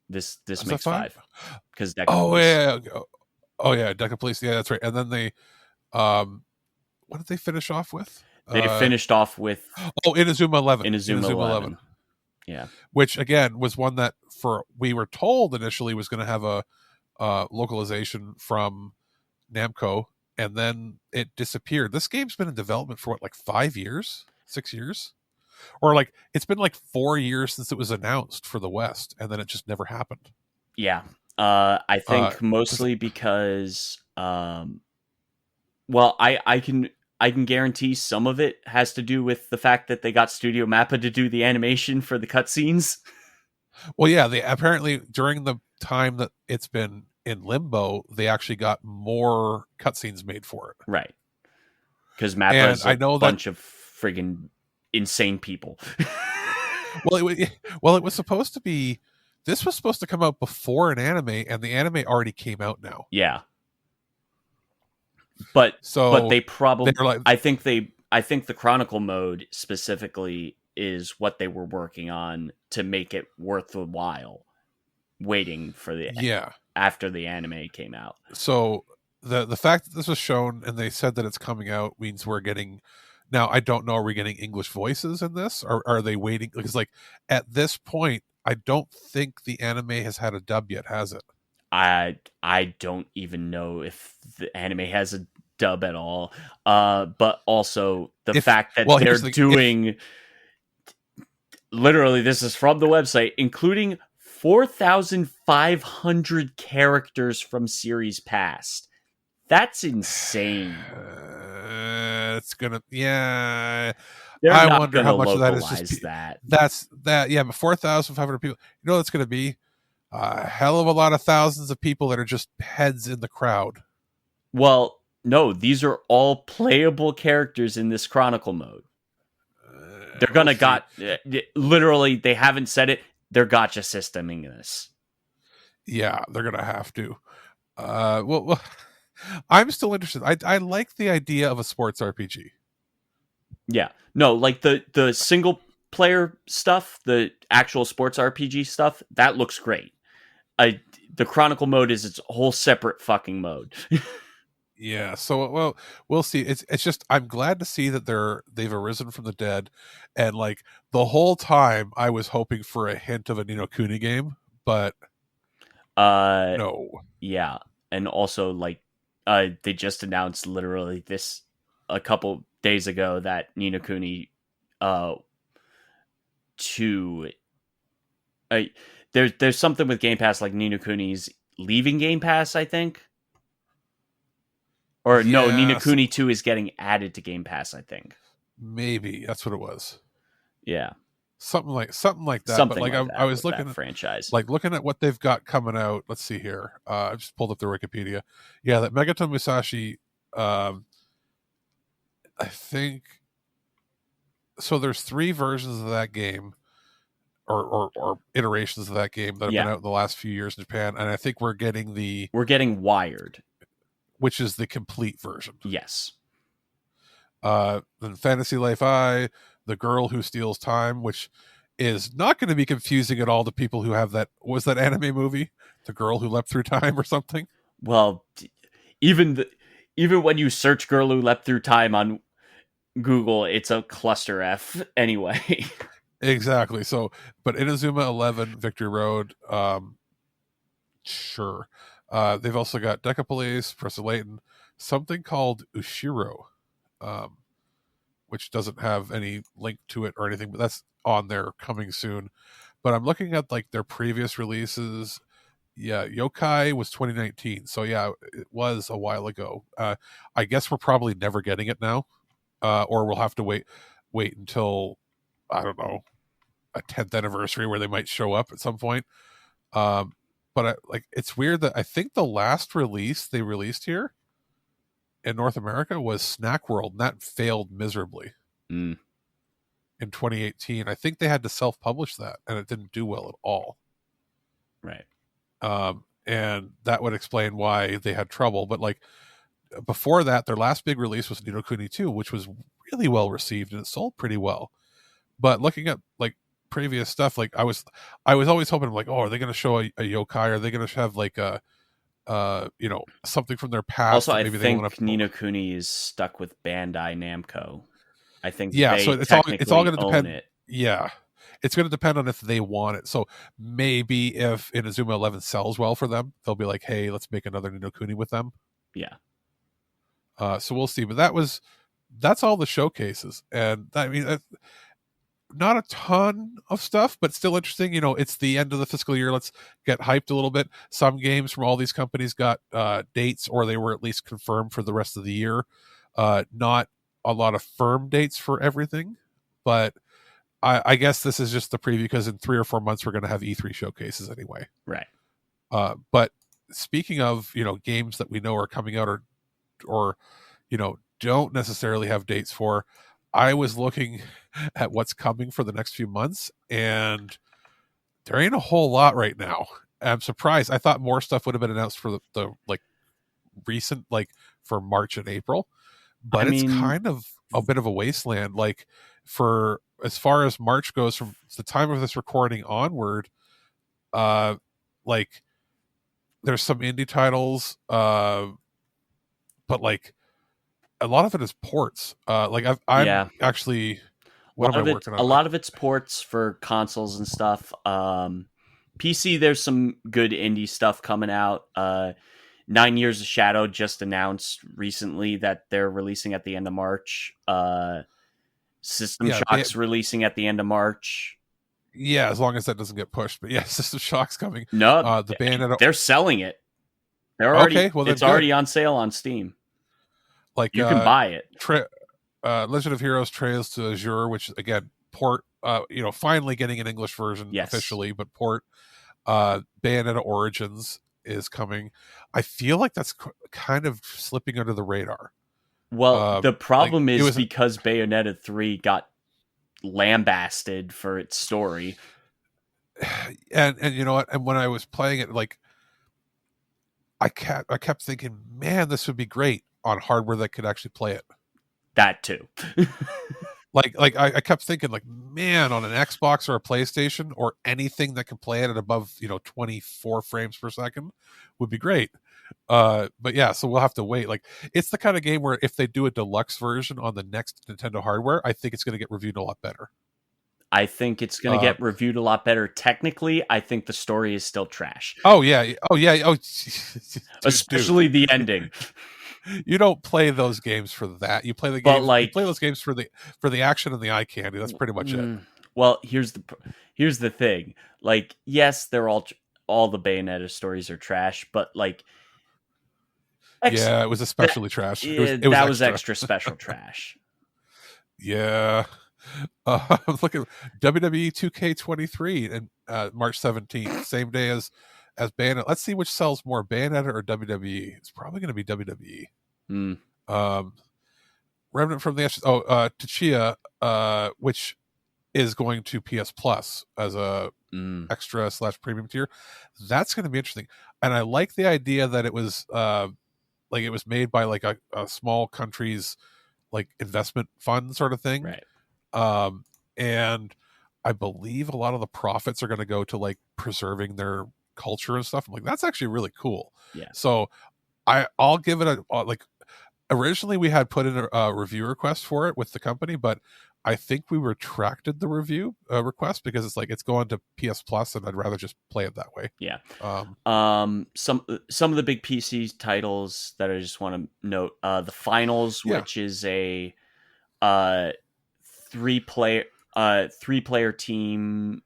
This makes 5 because oh yeah, Deck of Police. Yeah, that's right. And then they, what did they finish off with? They finished off with Inazuma 11. Inazuma 11. Yeah, which again was one that we were told initially was going to have a localization from Namco, and then it disappeared. This game's been in development for 5 years, 6 years, or it's been 4 years since it was announced for the West, and then it just never happened. Yeah, I think mostly because, well, I can I can guarantee some of it has to do with the fact that they got Studio Mappa to do the animation for the cutscenes. Well, yeah, they apparently during the time that it's been in limbo, they actually got more cutscenes made for it. Right. Because And Mappa's I a know that bunch of friggin' insane people. well, it was supposed to be. This was supposed to come out before an anime, and the anime already came out now. Yeah. But So they probably they're like, I think the Chronicle mode specifically is what they were working on to make it worth the while waiting for the yeah. after the anime came out. So the fact that this was shown and they said that it's coming out means we're getting. Now I don't know. Are we getting English voices in this, or are they waiting? Because like at this point, I don't think the anime has had a dub yet, has it? I don't even know if the anime has a dub at all. But also the If fact that well, they're here's the if doing literally this is from the website, including 4,500 characters from series past. That's insane. it's gonna yeah. They're I not wonder gonna how much of that is just localize that. that's that yeah, but 4,500 people. You know what it's gonna be? A hell of a lot of thousands of people that are just heads in the crowd. Well, no, these are all playable characters in this Chronicle mode. They're We'll gonna see. literally. They haven't said it. They're gotcha systeming this. Yeah, they're gonna have to. Well, I'm still interested. I like the idea of a sports RPG. Yeah, no, like the single player stuff, the actual sports RPG stuff, that looks great. The Chronicle mode is its whole separate fucking mode. Yeah, so well, we'll see. It's just I'm glad to see that they've arisen from the dead, and like the whole time I was hoping for a hint of a Nino Kuni game, but uh, no. yeah, and also like, they just announced literally this a couple days ago that Nino Kuni, uh, 2 there's something with Game Pass like Nino Kuni's leaving Game Pass, I think. Or no, Nino Yeah, Kuni 2 is getting added to Game Pass, I think. maybe that's what it was. Yeah. Something like that. But Something like like I that was with that looking at franchise. looking at what they've got coming out. Let's see here. I just pulled up their Wikipedia. Yeah, that Megaton Musashi. I think so. There's 3 versions of that game, or iterations of that game that have been Yeah. out in the last few years in Japan, and I think we're getting We're getting Wired. which is the complete version. Yes. Then Fantasy Life I, The Girl Who Steals Time, which is not going to be confusing at all to people who have that. Was that anime movie, The Girl Who Leapt Through Time, or something? Well, even even when you search "Girl Who Leapt Through Time" on Google, it's a cluster F anyway. Exactly. So, but Inazuma 11, Victory Road, sure. They've also got Decapolis, Pressa Layton, something called Ushiro, um, which doesn't have any link to it or anything, but that's on there coming soon. But I'm looking at like their previous releases. Yeah, Yokai was 2019, so yeah, it was a while ago. I guess we're probably never getting it now, or we'll have to wait until I don't know a 10th anniversary where they might show up at some point. Um, but like it's weird that I think the last release they released here in North America was Snack World, and that failed miserably Mm, in 2018. I think they had to self-publish that, and it didn't do well at all. right. And that would explain why they had trouble. But like before that, their last big release was Nino Kuni 2, which was really well received and it sold pretty well. But looking at like previous stuff, like I was always hoping like, oh, are they going to show a yokai? Are they going to have like a something from their past Also, that I maybe they won't think have to. Nino Kuni is stuck with Bandai Namco. I think Yeah, so they it's all technically going to own depend. it. Yeah, it's going to depend on if they want it. So maybe if Inazuma 11 sells well for them, they'll be like, hey, let's make another Nino Kuni with them. Yeah. So we'll see. But that's all the showcases, and I mean, not a ton of stuff, but still interesting. You know, it's the end of the fiscal year. Let's get hyped a little bit. Some games from all these companies got dates, or they were at least confirmed for the rest of the year. Not a lot of firm dates for everything, but I guess this is just the preview because in 3 or 4 months we're going to have E3 showcases anyway. Right. But speaking of games that we know are coming out or don't necessarily have dates for, I was looking at what's coming for the next few months, and there ain't a whole lot right now. I'm surprised. I thought more stuff would have been announced for the like recent, like for March and April, I but it's mean, kind of a bit of a wasteland. Like for as far as March goes, from the time of this recording onward, like there's some indie titles, but like a lot of it is ports. I'm yeah. actually, what am I working A on? lot of it's ports for consoles and stuff. PC, there's some good indie stuff coming out. 9 Years of Shadow just announced recently that they're releasing at the end of March. System Yeah, Shock's releasing at the end of March. yeah, as long as that doesn't get pushed. But yeah, System Shock's coming. No, The Bayonetta. they're selling it. Okay, well then It's good. already on sale on Steam. Like You can buy it. Legend of Heroes Trails to Azure, which again port. Finally getting an English version Yes. officially, but port. Bayonetta Origins is coming. I feel like that's kind of slipping under the radar. Well, the problem is was because Bayonetta 3 got lambasted for its story. And you know what? And when I was playing it, like I kept thinking, man, this would be great on hardware that could actually play it. That too. I kept thinking, like, man, on an Xbox or a PlayStation or anything that can play it at above 24 frames per second would be great. But yeah, so we'll have to wait. Like, it's the kind of game where if they do a deluxe version on the next Nintendo hardware, I think it's going to get reviewed a lot better. I think it's going to get reviewed a lot better. Technically, I think the story is still trash. Oh yeah. Dude, especially the ending. You don't play those games for that. You play the games. You play those games for the action and the eye candy. That's pretty much it. Well, here's the thing. Like, yes, they're all the Bayonetta stories are trash, but like, yeah, it was especially trash. It was extra special trash. Yeah. I'm looking WWE 2K23 and March 17th, same day as Bayonetta. Let's see which sells more, Bayonetta or WWE. It's probably going to be WWE. Remnant from the Ashes. Tachia, which is going to PS Plus as a extra / premium tier. That's going to be interesting, and I like the idea that it was it was made by like a small country's like investment fund sort of thing, right? And I believe a lot of the profits are going to go to like preserving their culture and stuff. I'm like, that's actually really cool. Yeah. So I'll give it a like. Originally, we had put in a review request for it with the company, but I think we retracted the review request because it's like it's going to PS Plus, and I'd rather just play it that way. Yeah. Some of the big PC titles that I just want to note: the Finals, which is a 3-player team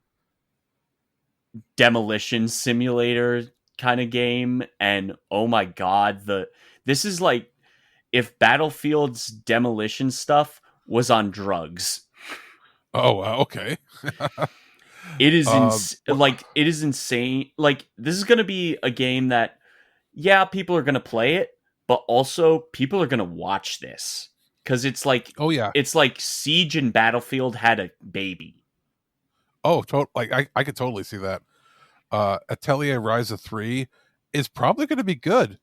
demolition simulator kind of game, and oh my god, this is like if Battlefield's demolition stuff was on drugs. Oh, okay. It is it is insane. Like, this is going to be a game that, yeah, people are going to play it, but also people are going to watch this because it's like, oh yeah, it's like Siege and Battlefield had a baby. Oh, I could totally see that. Atelier Ryza 3 is probably going to be good.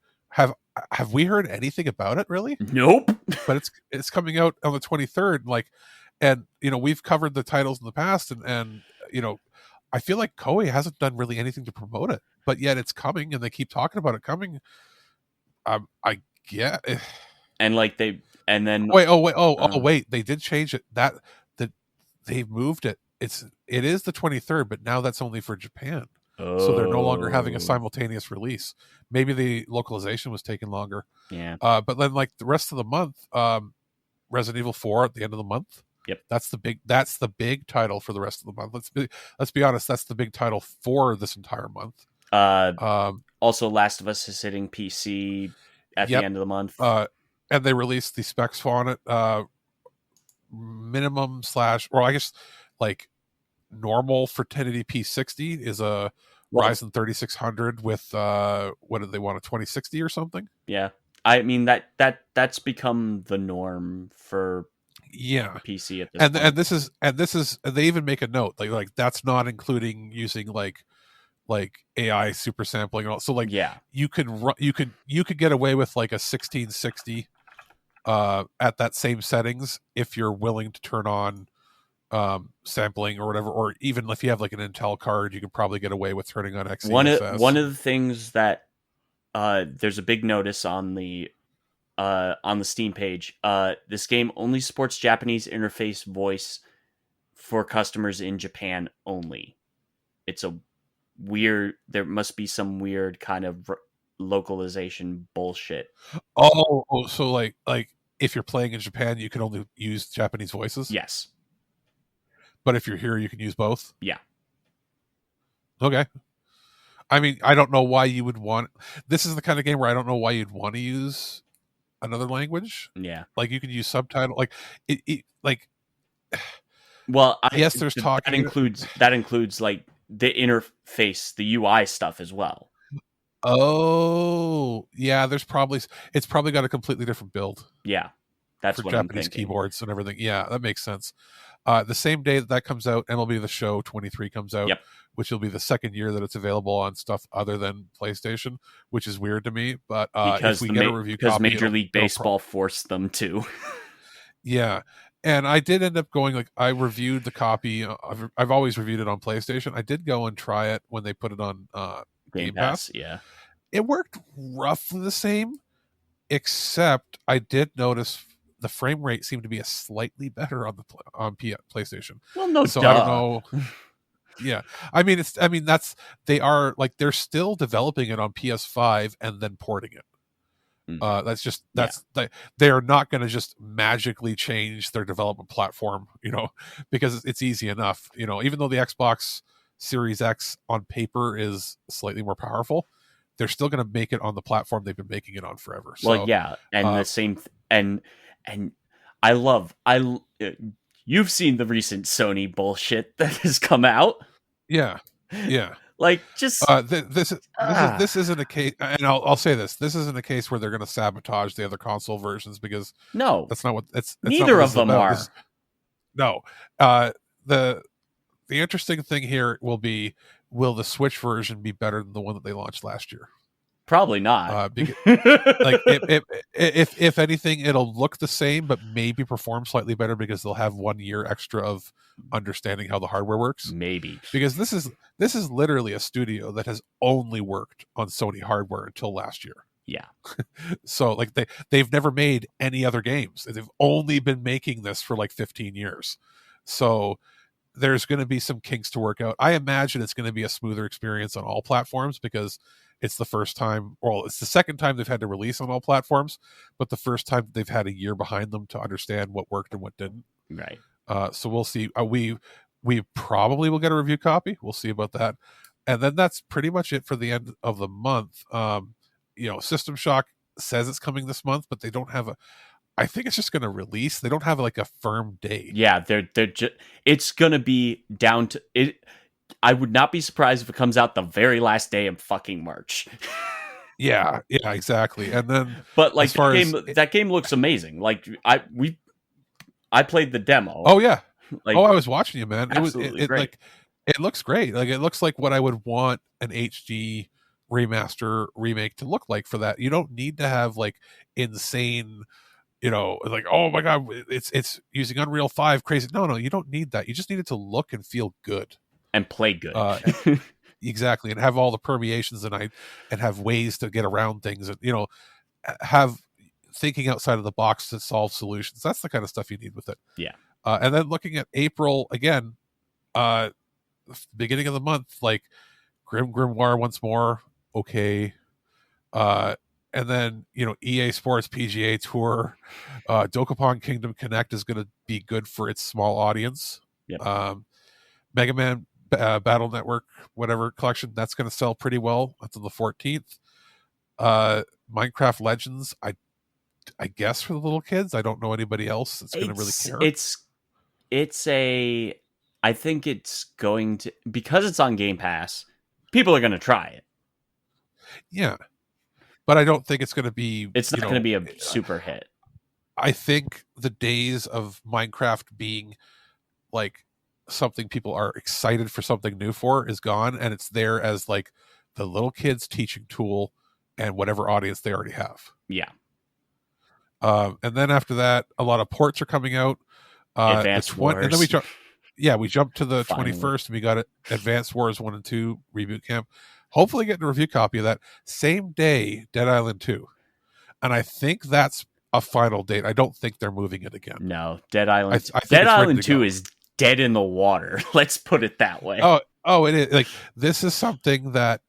Have we heard anything about it really? Nope. But it's coming out on the 23rd. Like, and we've covered the titles in the past, and I feel like Koei hasn't done really anything to promote it, but yet it's coming, and they keep talking about it coming. I get. And like wait, they did change it. That they've moved it. It is the 23rd, but now that's only for Japan. So they're no longer having a simultaneous release. Maybe the localization was taking longer. Yeah. But then like the rest of the month, Resident Evil 4 at the end of the month. Yep. That's the big title for the rest of the month. Let's be honest, that's the big title for this entire month. Also, Last of Us is hitting PC at the end of the month. And they released the specs on it minimum slash, or I guess like normal for 1080p 60 is a Well, Ryzen 3600 with what did they want, a 2060 or something? yeah. I mean that's become the norm for Yeah. PC at this And point. this is and they even make a note like that's not including using like AI super sampling and all. So like Yeah. you could get away with like a 1660 at that same settings if you're willing to turn on sampling or whatever, or even if you have like an Intel card, you could probably get away with turning on One XeSS. of the things that there's a big notice on the Steam page. This game only supports Japanese interface voice for customers in Japan only. It's a weird. There must be some weird kind of localization bullshit. So like if you're playing in Japan, you can only use Japanese voices, Yes. but if you're here, you can use both. Yeah. Okay. I mean, I don't know why you would want. This is the kind of game where I don't know why you'd want to use another language. Yeah. Like you can use subtitle. Like like Well, yes, there's talking. that includes like the interface, the UI stuff as well. Oh, yeah. It's probably got a completely different build Yeah, that's for what I'm Japanese thinking. keyboards and everything. Yeah, that makes sense. The same day that comes out, MLB The Show 23 comes out, Yep. which will be the second year that it's available on stuff other than PlayStation, which is weird to me. But if we get a review Because copy, Major League Baseball forced them to. yeah. And I did end up going like I reviewed the copy. I've always reviewed it on PlayStation. I did go and try it when they put it on Game Game Pass. Pass. Yeah. It worked roughly the same, except I did notice the frame rate seemed to be a slightly better on the PlayStation. Well, no, So duh. I don't know. Yeah, I mean that's they are like they're still developing it on PS5 and then porting it. That's just they are not going to just magically change their development platform, because it's easy enough. Even though the Xbox Series X on paper is slightly more powerful, they're still going to make it on the platform they've been making it on forever. Well, So yeah, and the same and I love you've seen the recent Sony bullshit that has come out. yeah, yeah. Like just This isn't a case, and I'll say this: this isn't a case where they're going to sabotage the other console versions because no. that's not what that's not Neither what this of is them about. are. No, the interesting thing here will be: will the Switch version be better than the one that they launched last year? Probably not. Because, like if anything, it'll look the same, but maybe perform slightly better because they'll have 1 year extra of understanding how the hardware works. Maybe Because this is literally a studio that has only worked on Sony hardware until last year. Yeah. So like they've never made any other games. They've only been making this for like 15 years. So there's going to be some kinks to work out. I imagine it's going to be a smoother experience on all platforms because it's the first time, well, it's the second time they've had to release on all platforms, but the first time they've had a year behind them to understand what worked and what didn't. Right. So we'll see. We probably will get a review copy. We'll see about that. And then that's pretty much it for the end of the month. System Shock says it's coming this month, but they don't have I think it's just going to release. They don't have like a firm date. Yeah, they're just it's going to be down to it. I would not be surprised if it comes out the very last day of fucking March. Yeah, exactly. And then, but like that game looks amazing. Like I played the demo. Oh yeah. Like, I was watching you, man. Absolutely great. Like it looks great. Like it looks like what I would want an HD remaster remake to look like for that. You don't need to have like insane, like, oh my god, it's using Unreal 5 crazy. No, you don't need that. You just need it to look and feel good and play good. Exactly, and have all the permeations and have ways to get around things, and have thinking outside of the box to solve solutions. That's the kind of stuff you need with it. Yeah. And then looking at April again, beginning of the month, like Grimoire once more, okay. And then EA Sports PGA Tour, Dokapon Kingdom Connect is going to be good for its small audience. Yep. Mega Man Battle Network, whatever collection, that's going to sell pretty well until the 14th. Minecraft Legends, I guess for the little kids. I don't know anybody else that's going to really It's care. it's a I think it's going to, because it's on Game Pass, people are going to try it. Yeah, but I don't think it's going to be. It's not going to be a super hit. I think the days of Minecraft being like something people are excited for something new for is gone, and it's there as like the little kids teaching tool and whatever audience they already have. Yeah. And then after that, a lot of ports are coming out. Advanced Wars. And then we jumped to the Finally. 21st, and we got it. Advanced Wars 1 and 2 Reboot Camp. Hopefully, getting a review copy of that same day. Dead Island 2, and I think that's a final date. I don't think they're moving it again. No, Dead Island. I think Dead Island 2 is dead in the water. Let's put it that way. Oh, it is. Like, this is something that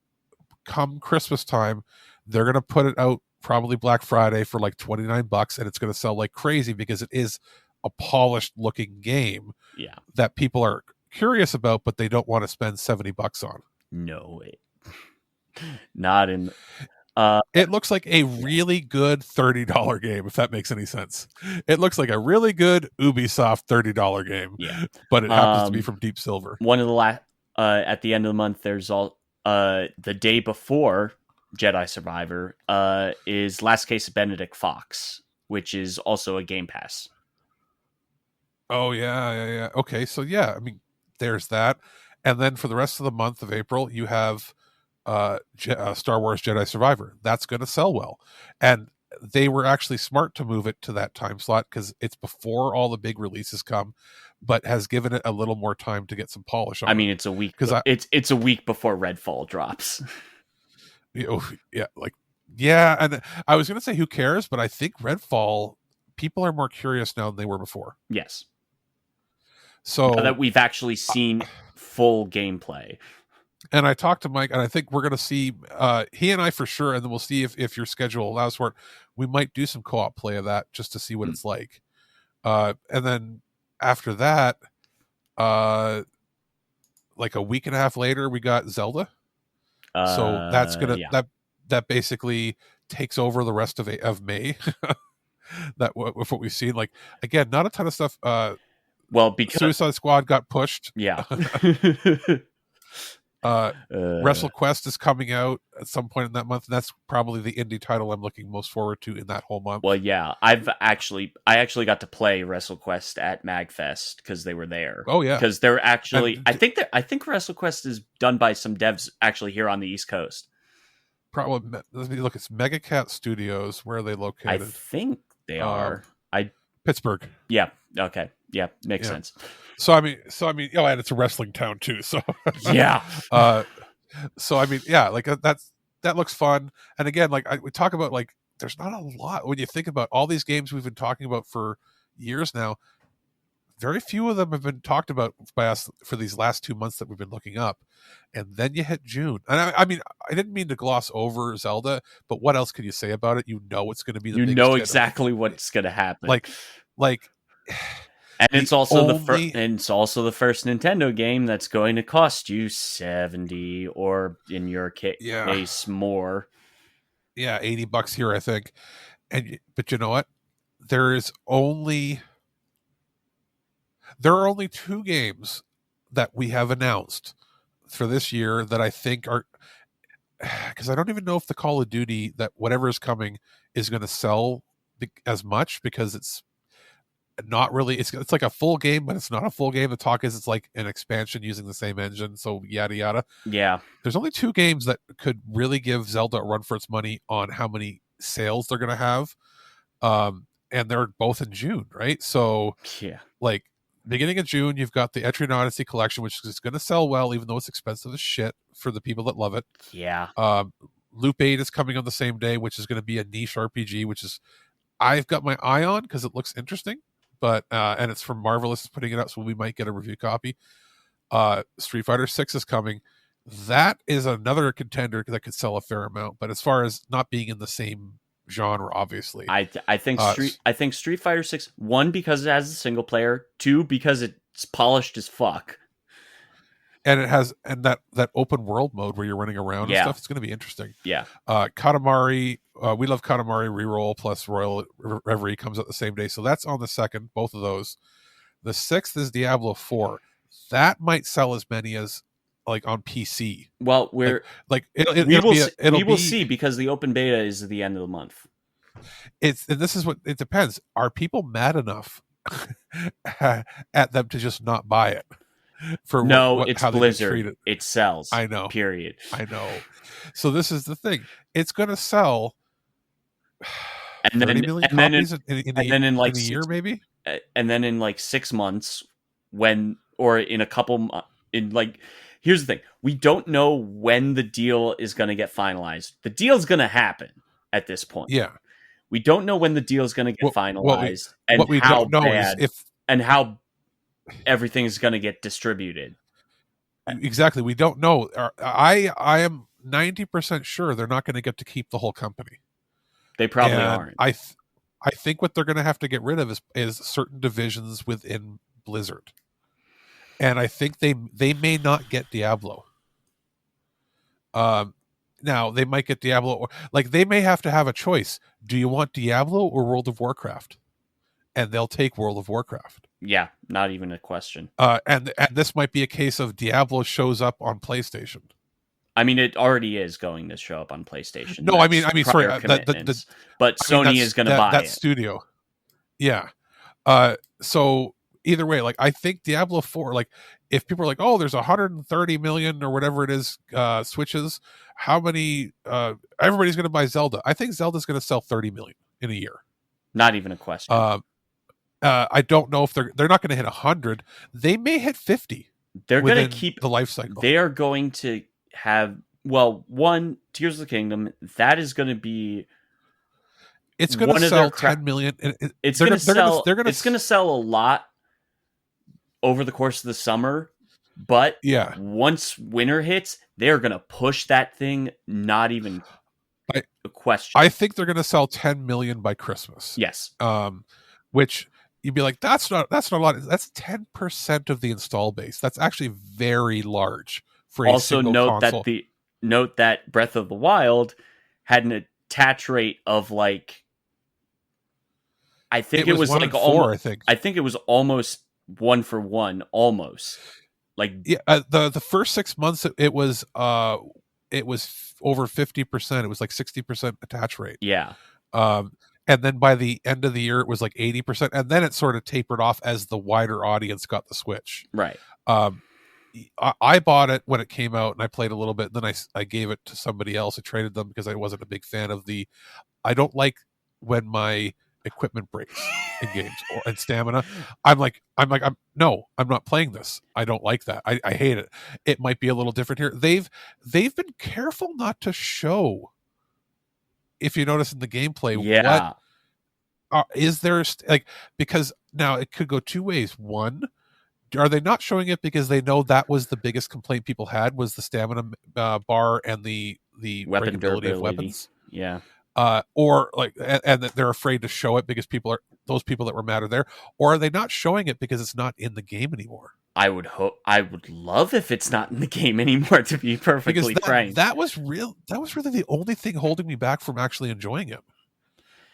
come Christmas time, they're going to put it out probably Black Friday for like $29, and it's going to sell like crazy because it is a polished looking game. Yeah. That people are curious about, but they don't want to spend $70 on. No way. Not in. It looks like a really good $30 game, if that makes any sense. It looks like a really good Ubisoft $30 game. Yeah. But it happens to be from Deep Silver. One of the at the end of the month, there's the day before Jedi Survivor is Last Case of Benedict Fox, which is also a Game Pass. Oh, yeah. Okay, so yeah, I mean, there's that. And then for the rest of the month of April, you have Star Wars Jedi Survivor. That's going to sell well. And they were actually smart to move it to that time slot because it's before all the big releases come, but has given it a little more time to get some polish on. I mean, it's a week because it's a week before Redfall drops. Yeah, and I was going to say who cares, but I think Redfall, people are more curious now than they were before. Yes. So now that we've actually seen full gameplay. And I talked to Mike, and I think we're going to see he and I for sure, and then we'll see if your schedule allows for it. We might do some co-op play of that just to see what it's like. And then after that, like a week and a half later, we got Zelda. So that's gonna that basically takes over the rest of May. That with what we've seen, like again, not a ton of stuff. Well, because Suicide Squad got pushed. Yeah. WrestleQuest is coming out at some point in that month, and that's probably the indie title I'm looking most forward to in that whole month. Well, yeah, I actually got to play WrestleQuest at MagFest because they were there. Oh yeah, because they're actually I think WrestleQuest is done by some devs actually here on the East Coast. Probably. Let me look. It's Megacat Studios. Where are they located? I think they are. Pittsburgh. Yeah. Okay. Yeah. Makes sense. So I mean, and it's a wrestling town too. So yeah. So I mean, yeah, like that looks fun. And again, like we talk about, like there's not a lot when you think about all these games we've been talking about for years now. Very few of them have been talked about by us for these last 2 months that we've been looking up. And then you hit June. And I mean, I didn't mean to gloss over Zelda, but what else can you say about it? You know it's going to be the biggest hit exactly what's going to happen. Like and it's also the first Nintendo game that's going to cost you $70 or in your case more. Yeah, $80 here, I think. But you know what? There are only 2 games that we have announced for this year that I think are, because I don't even know if the Call of Duty, that whatever is coming, is going to sell as much, because it's not really, it's like a full game, but it's not a full game. The talk is it's like an expansion using the same engine, so yada yada. Yeah, there's only 2 games that could really give Zelda a run for its money on how many sales they're going to have, and they're both in June, right? So yeah, like beginning of June, you've got the Etrian Odyssey collection, which is going to sell well, even though it's expensive as shit for the people that love it. Yeah. Loop 8 is coming on the same day, which is going to be a niche RPG, which is I've got my eye on because it looks interesting. But and it's from Marvelous putting it out, so we might get a review copy. Street Fighter 6 is coming. That is another contender that could sell a fair amount. But as far as not being in the same genre, obviously, I think Street Fighter 6, 1, because it has a single player, 2, because it's polished as fuck. and it has and that open world mode where you're running around and Yeah, stuff. It's going to be interesting. yeah. Katamari, we love Katamari reroll plus Royal Reverie comes out the same day, so that's on the second. Both of those. The sixth is Diablo 4. That might sell as many as like on PC. Well, Like we it'll will be see, it'll we will be see because the open beta is at the end of the month. it's and this is what it depends. Are people mad enough at them to just not buy it for No, what it's how they've been Blizzard. treated? It sells. I know, Period. I know. So this is the thing. It's going to sell And 30 then million and then in, copies and then in in like a year, maybe. and then in like 6 months, when or in a couple in like here's the thing, we don't know when the deal is going to get finalized. The deal's going to happen at this point. Yeah. We don't know when the deal is going to get What finalized and what we how don't know is bad if and how everything is going to get distributed. exactly we don't know. I am 90% sure they're not going to get to keep the whole company. They probably And aren't. I think what they're going to have to get rid of is certain divisions within Blizzard. And I think they may not get Diablo. Now they might get Diablo, or like they may have to have a choice. Do you want Diablo or World of Warcraft? And they'll take World of Warcraft. Yeah, not even a question. And this might be a case of Diablo shows up on PlayStation. I mean, it already is going to show up on PlayStation. No, That's I mean, sorry, but Sony is going to buy that it. studio. Yeah. So either way, like I think Diablo 4, like if people are like, oh, there's 130 million or whatever it is, Switches, how many? Everybody's going to buy Zelda. I think Zelda's going to sell 30 million in a year. Not even a question. I don't know if they're not going to hit 100. They may hit 50. They're going to keep the life cycle. They are going to have one Tears of the Kingdom that is going to be. It's going to sell 10 million. It's going to sell. It's going to sell a lot over the course of the summer, but yeah, once winter hits, they're going to push that thing. Not even a question. I think they're going to sell 10 million by Christmas. Yes. Which you'd be like, that's not a lot. That's 10% of the install base. That's actually very large for a single console. Note that Breath of the Wild had an attach rate of like, I think it was like almost. I think it was almost 1 for 1, almost. Like the first 6 months it was over 50%. It was like 60% attach rate. Yeah. And then by the end of the year, it was like 80%. And then it sort of tapered off as the wider audience got the Switch. Right. I bought it when it came out and I played a little bit. And then I gave it to somebody else. I traded them because I wasn't a big fan of I don't like when my equipment breaks in games and stamina. I'm not playing this. I don't like that. I hate it. It might be a little different here. They've been careful not to show, if you notice in the gameplay, what is there because now it could go two ways. One, are they not showing it because they know that was the biggest complaint people had, was the stamina bar and the weapon breakability of weapons? Yeah. Or like, and that they're afraid to show it because those people that were mad are there, or are they not showing it because it's not in the game anymore? I would love if it's not in the game anymore, to be perfectly frank. That was really the only thing holding me back from actually enjoying it.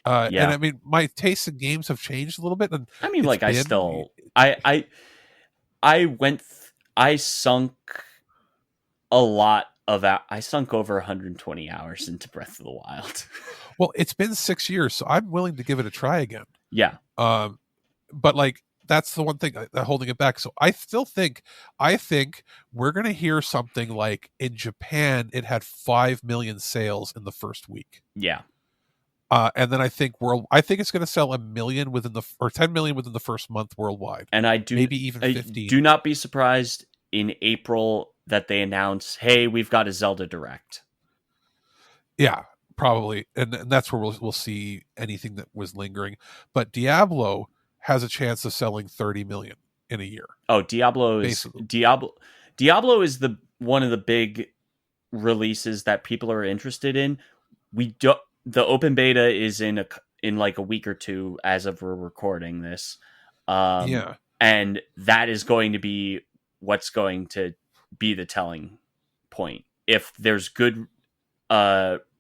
And I mean, my tastes in games have changed a little bit. And I mean, like I sunk a lot of I sunk over 120 hours into Breath of the Wild. Well, it's been 6 years, so I'm willing to give it a try again. Yeah. But like, that's the one thing holding it back. So I think we're going to hear something like in Japan, it had 5 million sales in the first week. Yeah. And then I think it's going to sell 1 million or 10 million within the first month worldwide. And maybe even 15. Do not be surprised in April that they announce, hey, we've got a Zelda Direct. Yeah, probably. And that's where we'll see anything that was lingering. But Diablo has a chance of selling 30 million in a year. Oh, Diablo is one of the big releases that people are interested in. The open beta is in like a week or two as of we're recording this. And that is going to be what's going to be the telling point. If there's good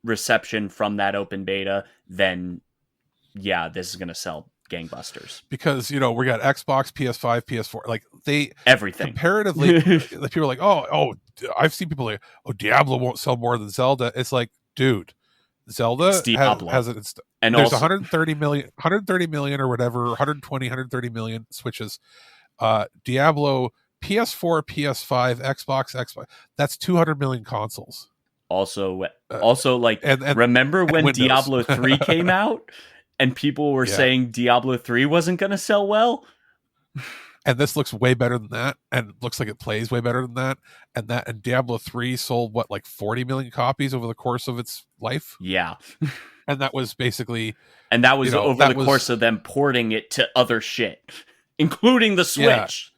reception from that open beta, then yeah, this is going to sell gangbusters. Because we got Xbox, PS5, PS4, like they Everything. comparatively, like people are like, oh, I've seen people like, oh, Diablo won't sell more than Zelda. It's like, dude, Zelda has it. And there's also 130 million or whatever, 130 million Switches. Diablo, PS4, PS5, Xbox, that's 200 million consoles. Also, like, and remember when Windows. Diablo 3 came out and people were saying Diablo 3 wasn't going to sell well? And this looks way better than that, and looks like it plays way better than that. And Diablo 3 sold like 40 million copies over the course of its life. Yeah. And that was basically, and that was over the course of them porting it to other shit, including the Switch.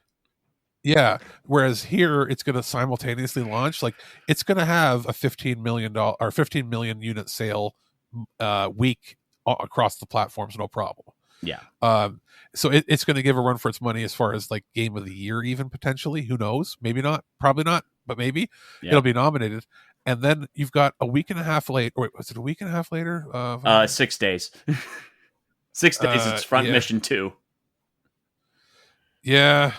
Yeah. Whereas here it's going to simultaneously launch. Like, it's going to have a $15 million or 15 million unit sale week across the platforms, no problem. Yeah. So it's going to give a run for its money as far as like game of the year, even potentially. Who knows? Maybe not. Probably not. But maybe it'll be nominated. And then you've got a week and a half late. Or wait, was it a week and a half later? 6 days. 6 days. It's Front Mission 2. Yeah.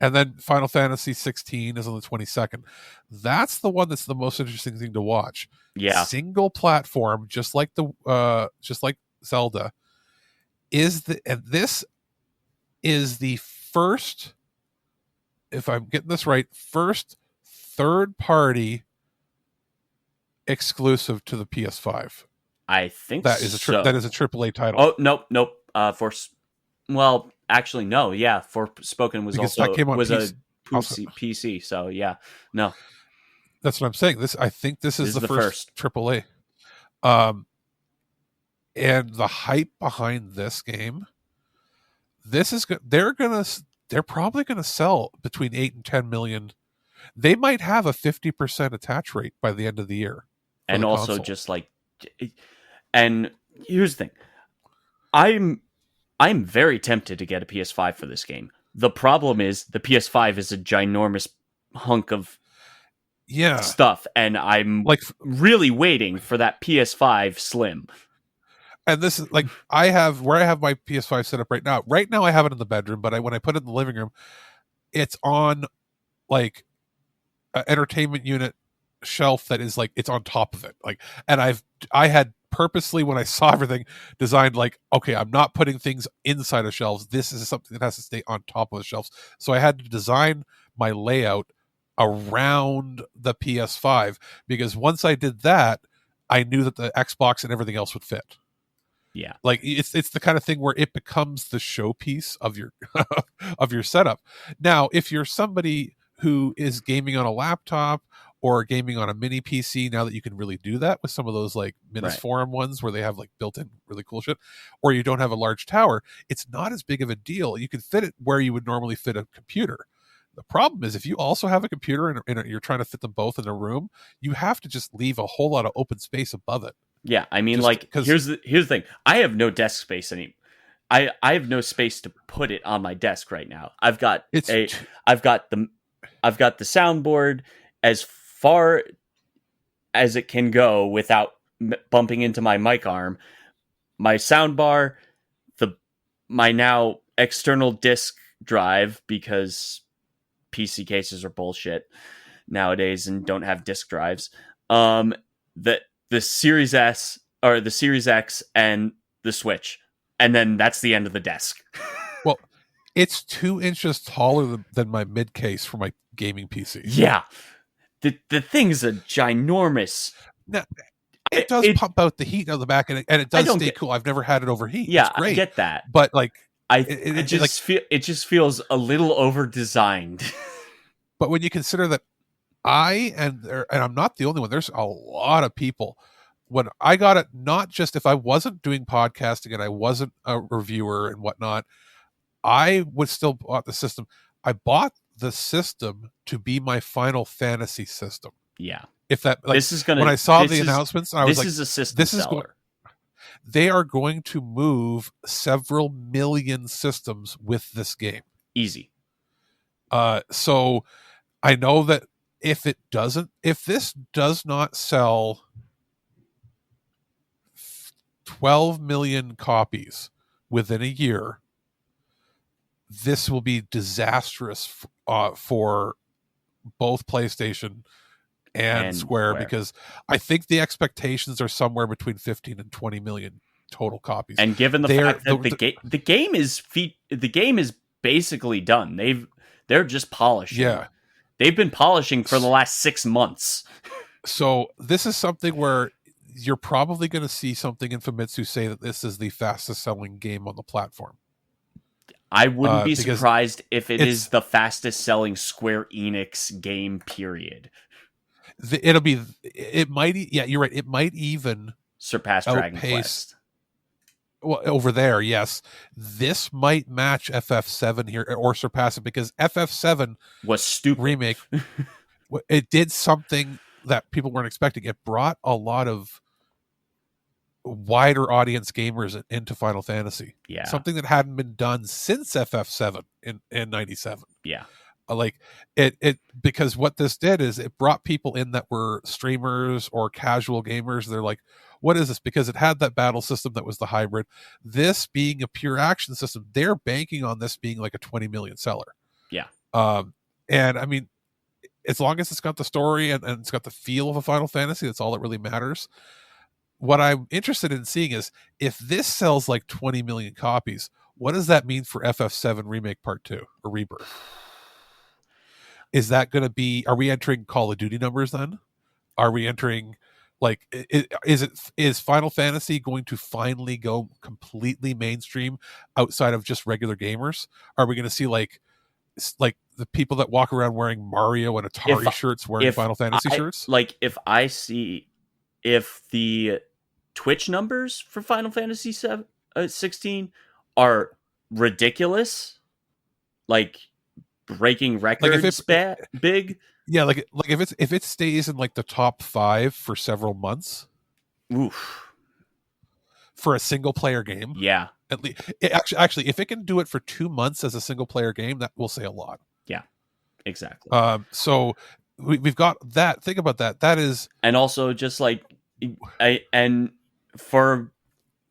And then Final Fantasy 16 is on the 22nd. That's the one that's the most interesting thing to watch. Yeah. Single platform, just like Zelda. This is the first, if I'm getting this right, first third-party exclusive to the PS5. I think that is that is a AAA title. Oh, nope. Well, actually, no. Yeah, Forspoken was because also that came on PC. So yeah, no. That's what I'm saying. I think this is the first AAA. And the hype behind this game, they're probably gonna sell between 8 and 10 million. They might have a 50% attach rate by the end of the year. And also console. Just like, and here's the thing, I'm very tempted to get a PS5 for this game. The problem is the PS5 is a ginormous hunk of stuff, and I'm like really waiting for that PS5 Slim. And this is like, I have my PS5 set up right now. Right now I have it in the bedroom, but when I put it in the living room, it's on like an entertainment unit shelf that is like, it's on top of it. Like, and I had purposely, when I saw everything, designed like, okay, I'm not putting things inside of shelves. This is something that has to stay on top of the shelves. So I had to design my layout around the PS5, because once I did that, I knew that the Xbox and everything else would fit. Yeah. Like, it's the kind of thing where it becomes the showpiece of your of your setup. Now, if you're somebody who is gaming on a laptop or gaming on a mini PC, now that you can really do that with some of those like Minis Forum ones where they have like built-in really cool shit, or you don't have a large tower, it's not as big of a deal. You can fit it where you would normally fit a computer. The problem is if you also have a computer and you're trying to fit them both in a room, you have to just leave a whole lot of open space above it. Yeah, I mean, like, here's the thing. I have no desk space anymore. I have no space to put it on my desk right now. I've got the soundboard as far as it can go without bumping into my mic arm. My soundbar, my now external disk drive, because PC cases are bullshit nowadays and don't have disk drives. The Series S or the Series X and the Switch. And then that's the end of the desk. Well, it's 2 inches taller than my mid case for my gaming PC. Yeah. The thing's a ginormous. Now, it does pump out the heat out of the back, and it does stay cool. I've never had it overheat. Yeah, it's great. I get that. But like, it just feels a little over designed. But when you consider that and I'm not the only one, there's a lot of people. When I got it, not just if I wasn't doing podcasting and I wasn't a reviewer and whatnot, I would still bought the system. I bought the system to be my Final Fantasy system. Yeah. If that, like, this is gonna, when I saw the announcements, I was like, this is a system seller. They are going to move several million systems with this game. Easy. So I know that if this does not sell 12 million copies within a year, this will be disastrous for both PlayStation and Square, because I think the expectations are somewhere between 15 and 20 million total copies. And given the fact that the game is basically done, they're just polishing. Yeah, they've been polishing for the last 6 months. So this is something where you're probably going to see something in Famitsu say that this is the fastest selling game on the platform. I wouldn't be surprised if it is the fastest selling Square Enix game, period. It might, yeah, you're right. It might even surpass Dragon Quest. Well, over there, yes. This might match FF7 here or surpass it, because FF7 was stupid. Remake. It did something that people weren't expecting. It brought a lot of wider audience gamers into Final Fantasy. Yeah. Something that hadn't been done since FF7 in 97. Yeah. Like it because what this did is it brought people in that were streamers or casual gamers. They're like, what is this? Because it had that battle system that was the hybrid. This being a pure action system, they're banking on this being like a 20 million seller. Yeah. And I mean, as long as it's got the story and it's got the feel of a Final Fantasy, that's all that really matters. What I'm interested in seeing is if this sells like 20 million copies, what does that mean for FF7 Remake Part 2 or Rebirth? Is that going to be, are we entering Call of Duty numbers then? Are we entering, like, is Final Fantasy going to finally go completely mainstream outside of just regular gamers? Are we going to see like the people that walk around wearing Mario and Atari shirts wearing Final Fantasy shirts? Like, if the Twitch numbers for Final Fantasy 16 are ridiculous, like breaking records, big. Yeah, like if it stays in like the top 5 for several months, oof, for a single player game, yeah. At least, actually, if it can do it for 2 months as a single player game, that will say a lot. Yeah, exactly. So we've got that. Think about that. That is, and also just like, and for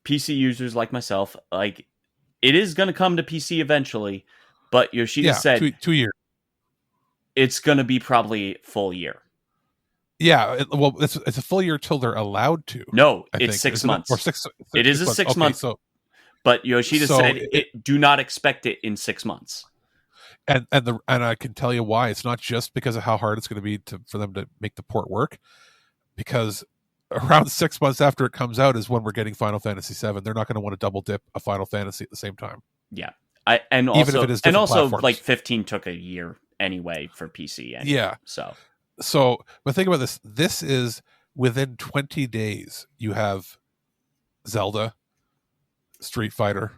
PC users like myself, like it is going to come to PC eventually. But Yoshida said 2 years. It's going to be probably full year. Yeah, well, it's a full year till they're allowed to. No, it's 6 months. Or 6. It is a 6 month. So, but Yoshida said do not expect it in 6 months. And I can tell you why. It's not just because of how hard it's going to be for them to make the port work, because around 6 months after it comes out is when we're getting Final Fantasy VII. They're not going to want to double dip a Final Fantasy at the same time. Yeah, and also like 15 took a year anyway for PC. Anyway, yeah. So, but think about this. This is within 20 days. You have Zelda, Street Fighter,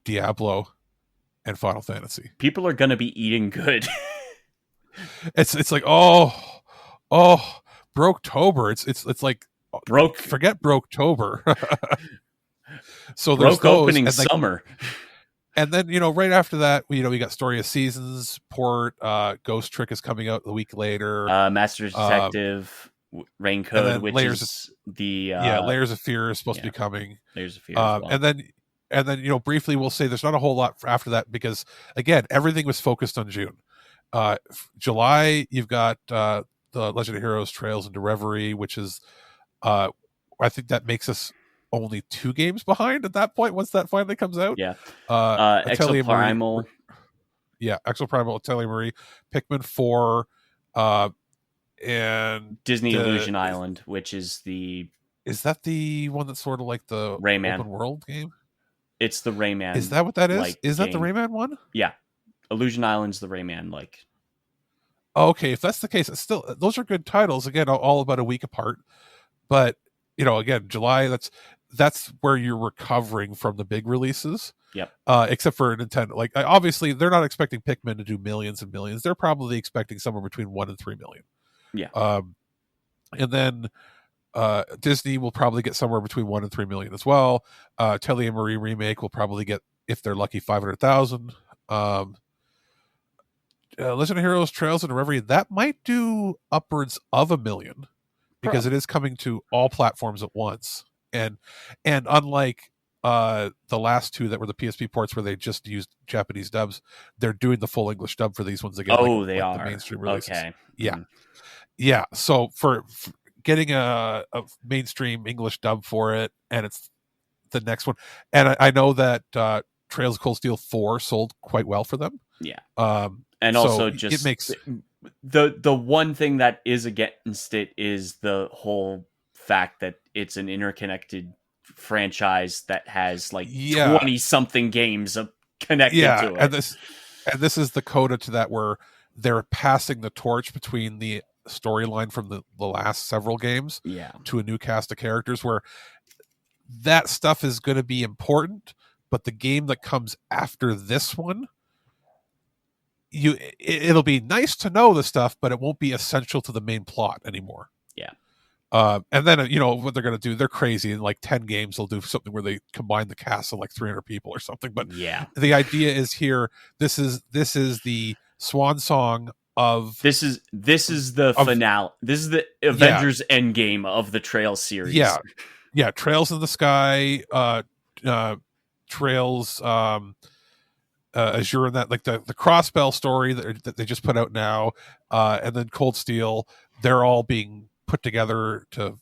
Diablo, and Final Fantasy. People are going to be eating good. It's like, oh, Broketober. It's like forget Broketober. So there's Broke opening summer. And then, right after that, we got Story of Seasons port. Ghost Trick is coming out the week later. Master Detective, Raincode, which is Layers of Fear is supposed to be coming. Layers of Fear as well. And then, briefly we'll say there's not a whole lot after that, because again, everything was focused on June. July, you've got the Legend of Heroes Trails into Reverie, which is I think that makes us only 2 games behind at that point once that finally comes out. Yeah. Exoprimal. Exoprimal, Atelier Marie, Pikmin 4, and Disney Illusion Island, which is Is that the one that's sort of like the Rayman open world game? It's the Rayman. Is that what that is? Is that the Rayman one? Yeah. Illusion Island's the Rayman Okay, if that's the case, it's still, those are good titles. Again, all about a week apart. But, again, July, that's where you're recovering from the big releases. Yep. Except for Nintendo. Like, obviously, they're not expecting Pikmin to do millions and millions. They're probably expecting somewhere between 1 and 3 million. Yeah. And then Disney will probably get somewhere between 1 and 3 million as well. Atelier Marie Remake will probably get, if they're lucky, 500,000. Legend of Heroes Trails in Reverie, that might do upwards of 1 million because it is coming to all platforms at once. And unlike the last two that were the PSP ports where they just used Japanese dubs, they're doing the full English dub for these ones again, Oh, they like the are. mainstream releases. Okay. Yeah, yeah. So for getting a mainstream English dub for it, and it's the next one, and I know that Trails of Cold Steel 4 sold quite well for them. Yeah. And So also it just makes the one thing that is against it is the whole fact that it's an interconnected franchise that has like yeah 20 something games connected yeah to and it. this is the coda to that, where they're passing the torch between the storyline from the last several games Yeah. to a new cast of characters, where that stuff is going to be important, but the game that comes after this one, it'll be nice to know the stuff, but it won't be essential to the main plot anymore. Yeah. And then what they're going to do, they're crazy. In like 10 games they'll do something where they combine the cast of like 300 people or something, but Yeah. the idea is here, this is the swan song of This is the finale. This is the Avengers Endgame of the Trail series. Yeah, Trails in the Sky, Trails, Azure, and that, like the Crossbell story that they just put out now, and then Cold Steel, they're all being put together to,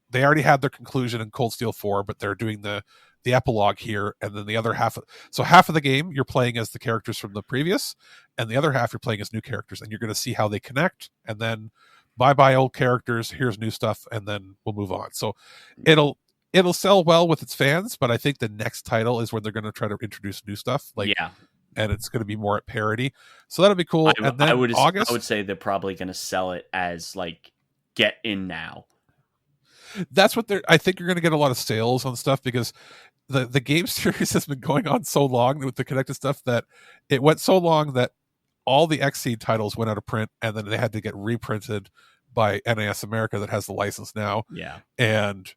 they already had their conclusion in Cold Steel 4, but they're doing the epilogue here, and then the other half half of the game you're playing as the characters from the previous, and the other half you're playing as new characters, and you're going to see how they connect, and then bye old characters, here's new stuff, and then we'll move on. So it'll sell well with its fans, but I think the next title is where they're going to try to introduce new stuff, and it's going to be more at parity. So that'll be cool. And then August, I would say they're probably going to sell it as like get in now. That's what I think you're going to get a lot of sales on stuff, because the game series has been going on so long with the connected stuff that it went so long that all the Xseed titles went out of print, and then they had to get reprinted by NAS America that has the license now. Yeah. And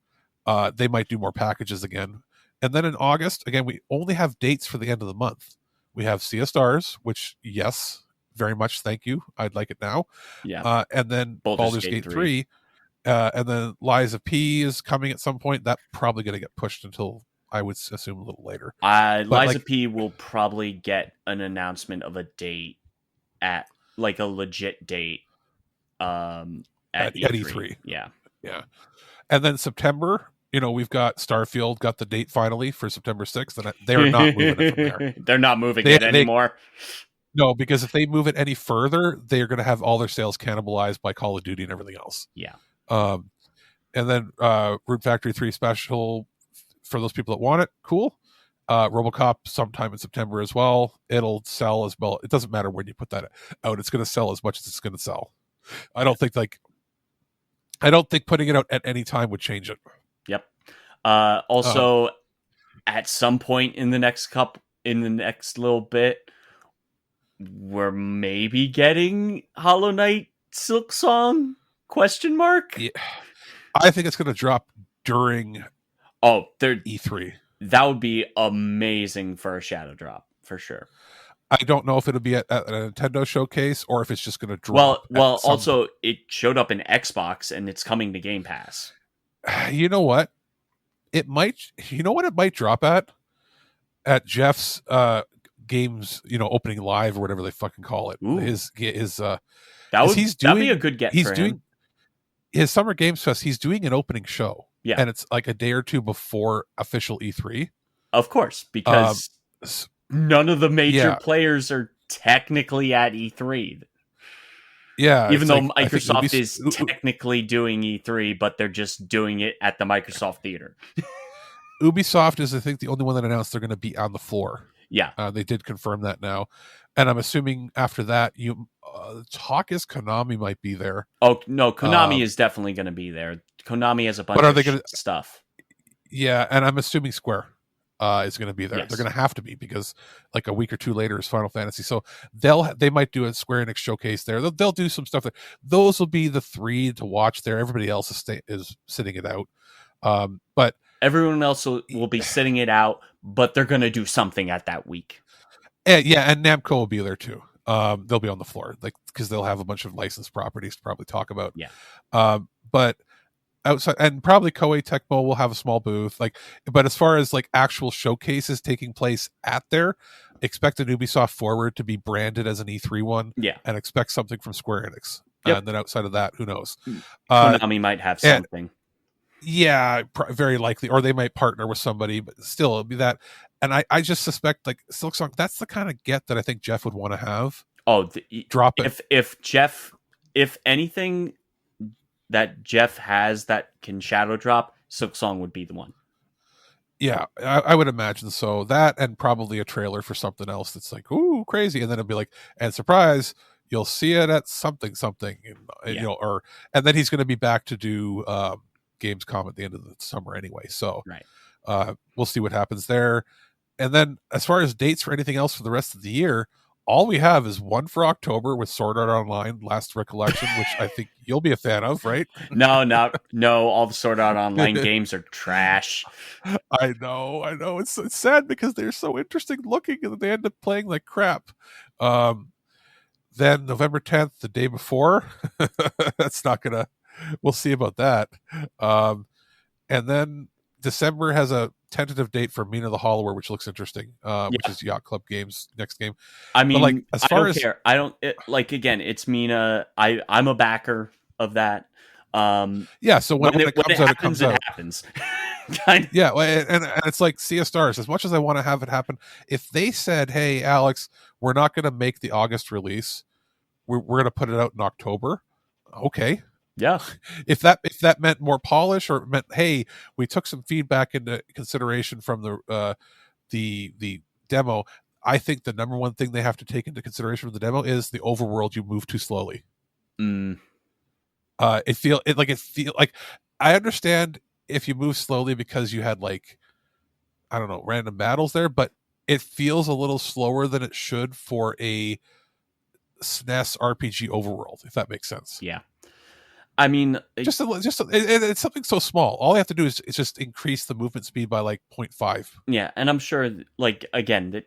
they might do more packages again. And then in August, again, we only have dates for the end of the month. We have Sea of Stars, which, yes, very much thank you. I'd like it now. Yeah. And then Baldur's Gate 3. And then Lies of P is coming at some point. That's probably going to get pushed until, I would assume, a little later. Lies of P will probably get an announcement of a date at like a legit date at E3. Yeah. And then September, we've got Starfield got the date finally for September 6th, and they're not moving it from there. They're not moving it anymore. No, because if they move it any further, they're going to have all their sales cannibalized by Call of Duty and everything else. Yeah. And then Root Factory 3 special for those people that want it. Cool. RoboCop sometime in September as well. It'll sell as well. It doesn't matter when you put that out. It's going to sell as much as it's going to sell. I don't think putting it out at any time would change it. Yep. Also, at some point in the next little bit, we're maybe getting Hollow Knight Silk Song ? Yeah. I think it's going to drop during E3. That would be amazing for a shadow drop, for sure. I don't know if it'll be at a Nintendo showcase or if it's just going to drop. Well, also, it showed up in Xbox and it's coming to Game Pass. You know what? It might drop at Jeff's games, opening live or whatever they fucking call it. Ooh. That'd be a good get for him. His Summer Games Fest, he's doing an opening show. Yeah. And it's like a day or two before official E3. Of course, because none of the major players are technically at E3. Yeah. Even though Microsoft is technically doing E3, but they're just doing it at the Microsoft Theater. Ubisoft is, I think, the only one that announced they're going to be on the floor. Yeah. They did confirm that now. And I'm assuming after that, talk is Konami might be there. Oh, no, Konami is definitely going to be there. Konami has a bunch of stuff. Yeah, and I'm assuming Square is going to be there. Yes. They're going to have to be, because like a week or two later is Final Fantasy. So they might do a Square Enix showcase there. They'll do some stuff there. Those will be the three to watch there. Everybody else is sitting it out. But everyone else will be sitting it out, but they're going to do something at that week. And Namco will be there too. They'll be on the floor, like because they'll have a bunch of licensed properties to probably talk about. Yeah. But outside, and probably Koei Tecmo will have a small booth. Like, but as far as like actual showcases taking place at there, expect an Ubisoft Forward to be branded as an E3 one, Yeah. and expect something from Square Enix. Yep. And then outside of that, who knows? Konami might have And something. yeah, very likely, or they might partner with somebody, but still, it'll be that. And I just suspect like Silksong, that's the kind of get that I think Jeff would want to have. Oh, Drop it. If Jeff, if anything that Jeff has that can shadow drop, Silksong would be the one. Yeah, I would imagine so. That and probably a trailer for something else that's like, ooh, crazy, and then it'll be like, and surprise, you'll see it at something, Yeah. you know, or and then he's going to be back to do Gamescom at the end of the summer anyway. So Right. we'll see what happens there. And then as far as dates for anything else for the rest of the year, all we have is one for October with Sword Art Online Last Recollection, which I think you'll be a fan of, right? No, all the Sword Art Online games are trash. I know. It's sad because they're so interesting looking and they end up playing like crap. Then November 10th, the day before, that's not gonna. We'll see about that. And then December has a tentative date for Mina the Hollower, which looks interesting. Which is Yacht Club Games' next game. I mean, but like as far as care. I don't like. Again, it's Mina. I'm a backer of that. Yeah, so when it comes out, it comes out. It happens. Kind of. Yeah, and it's like Sea of Stars. As much as I want to have it happen, if they said, "Hey, Alex, we're not going to make the August release. We're going to put it out in October," okay. Yeah. If that meant more polish, or meant, hey, we took some feedback into consideration from the demo, I think the number one thing they have to take into consideration from the demo is the overworld. You move too slowly. It feel like I understand if you move slowly because you had like, I don't know, random battles there, but it feels a little slower than it should for a SNES RPG overworld, if that makes sense. Yeah. I mean, it's something so small. All I have to do is just increase the movement speed by like 0.5. Yeah, and I'm sure, like, again,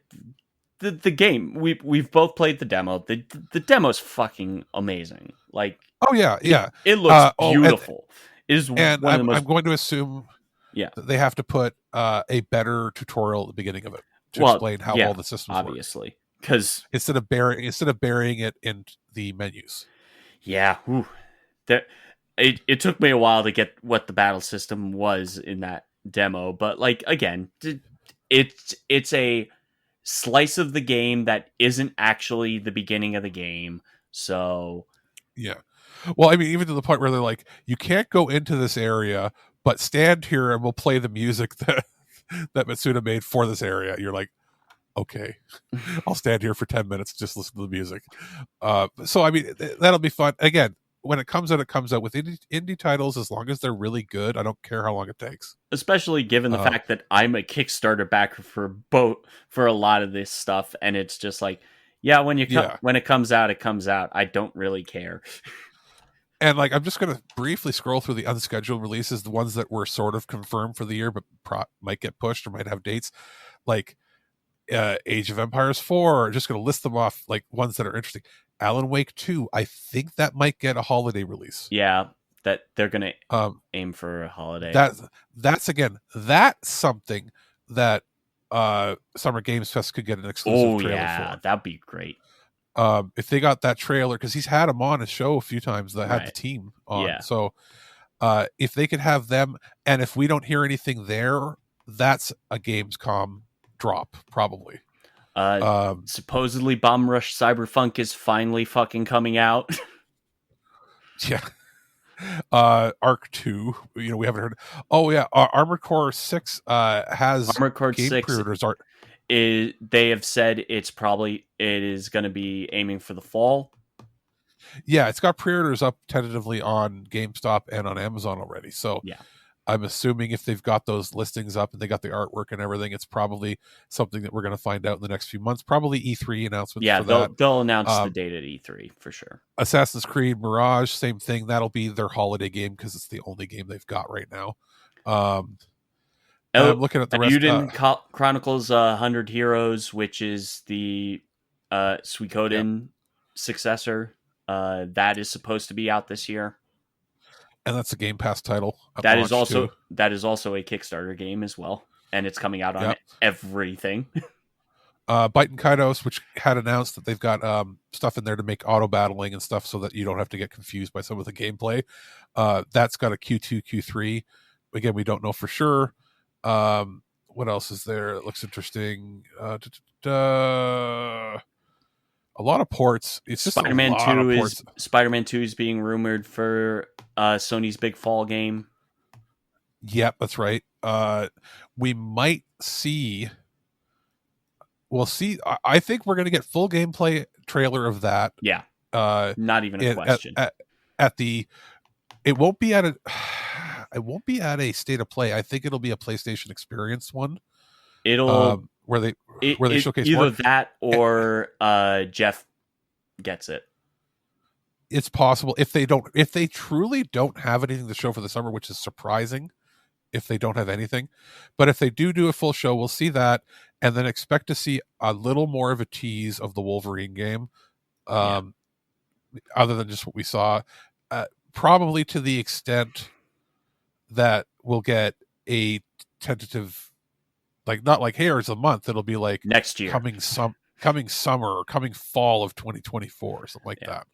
the game, we've both played the demo. The demo's fucking amazing. Like, oh yeah, it looks beautiful. And I'm going to assume that they have to put a better tutorial at the beginning of it to explain how all the systems obviously, because instead of burying it in the menus. Yeah, it took me a while to get what the battle system was in that demo, but like, again, it's a slice of the game that isn't actually the beginning of the game. So yeah. Well, I mean, even to the point where they're like, you can't go into this area, but stand here and we'll play the music that Matsuda made for this area. You're like, okay, I'll stand here for 10 minutes, just listen to the music. So, I mean, that'll be fun. Again, when it comes out, with indie titles. As long as they're really good, I don't care how long it takes. Especially given the fact that I'm a Kickstarter backer for a lot of this stuff, and it's just like, when it comes out, it comes out. I don't really care. And like, I'm just going to briefly scroll through the unscheduled releases, the ones that were sort of confirmed for the year, but might get pushed or might have dates. Like Age of Empires 4, just going to list them off, like ones that are interesting. Alan Wake 2, I think that might get a holiday release. Yeah, that they're going to aim for a holiday. That's something that Summer Games Fest could get an exclusive trailer for. That'd be great. If they got that trailer, because he's had them on his show a few times that had the team on. Yeah. So if they could have them, and if we don't hear anything there, that's a Gamescom drop, probably. Supposedly Bomb Rush Cyberpunk is finally fucking coming out. Yeah. Arc 2, we haven't heard. Oh yeah, Armored Core 6 has Armored Core game 6 pre-orders. They have said it is going to be aiming for the fall. Yeah, it's got pre-orders up tentatively on GameStop and on Amazon already. So yeah, I'm assuming if they've got those listings up and they got the artwork and everything, it's probably something that we're going to find out in the next few months. Probably E3 announcements. Yeah, for that. They'll announce the date at E3 for sure. Assassin's Creed Mirage, same thing. That'll be their holiday game because it's the only game they've got right now. I'm looking at the rest. Chronicles 100 Heroes, which is the Yep. Suikoden successor. That is supposed to be out this year. And that's a Game Pass title at launch too. That is also a Kickstarter game as well, and it's coming out on Yep. everything. Bite and Kaidos, which had announced that they've got stuff in there to make auto battling and stuff so that you don't have to get confused by some of the gameplay. That's got a Q2, Q3. Again, we don't know for sure. What else is there? It looks interesting. A lot of ports. It's just Spider-Man a lot 2 of ports. Spider-Man 2 is being rumored for Sony's big fall game. Yep, that's right. We might see. We'll see. I think we're going to get full gameplay trailer of that. Yeah, not even a question. At the, it won't be at a. It won't be at a state of play. I think it'll be a PlayStation Experience one. It'll where they showcase either more. that or Jeff gets it. It's possible if they truly don't have anything to show for the summer, which is surprising. If they don't have anything, but if they do a full show, we'll see that, and then expect to see a little more of a tease of the Wolverine game, other than just what we saw, probably to the extent that we'll get a tentative, like not like here's a month, it'll be like next year, coming summer or coming fall of 2024 or something like that.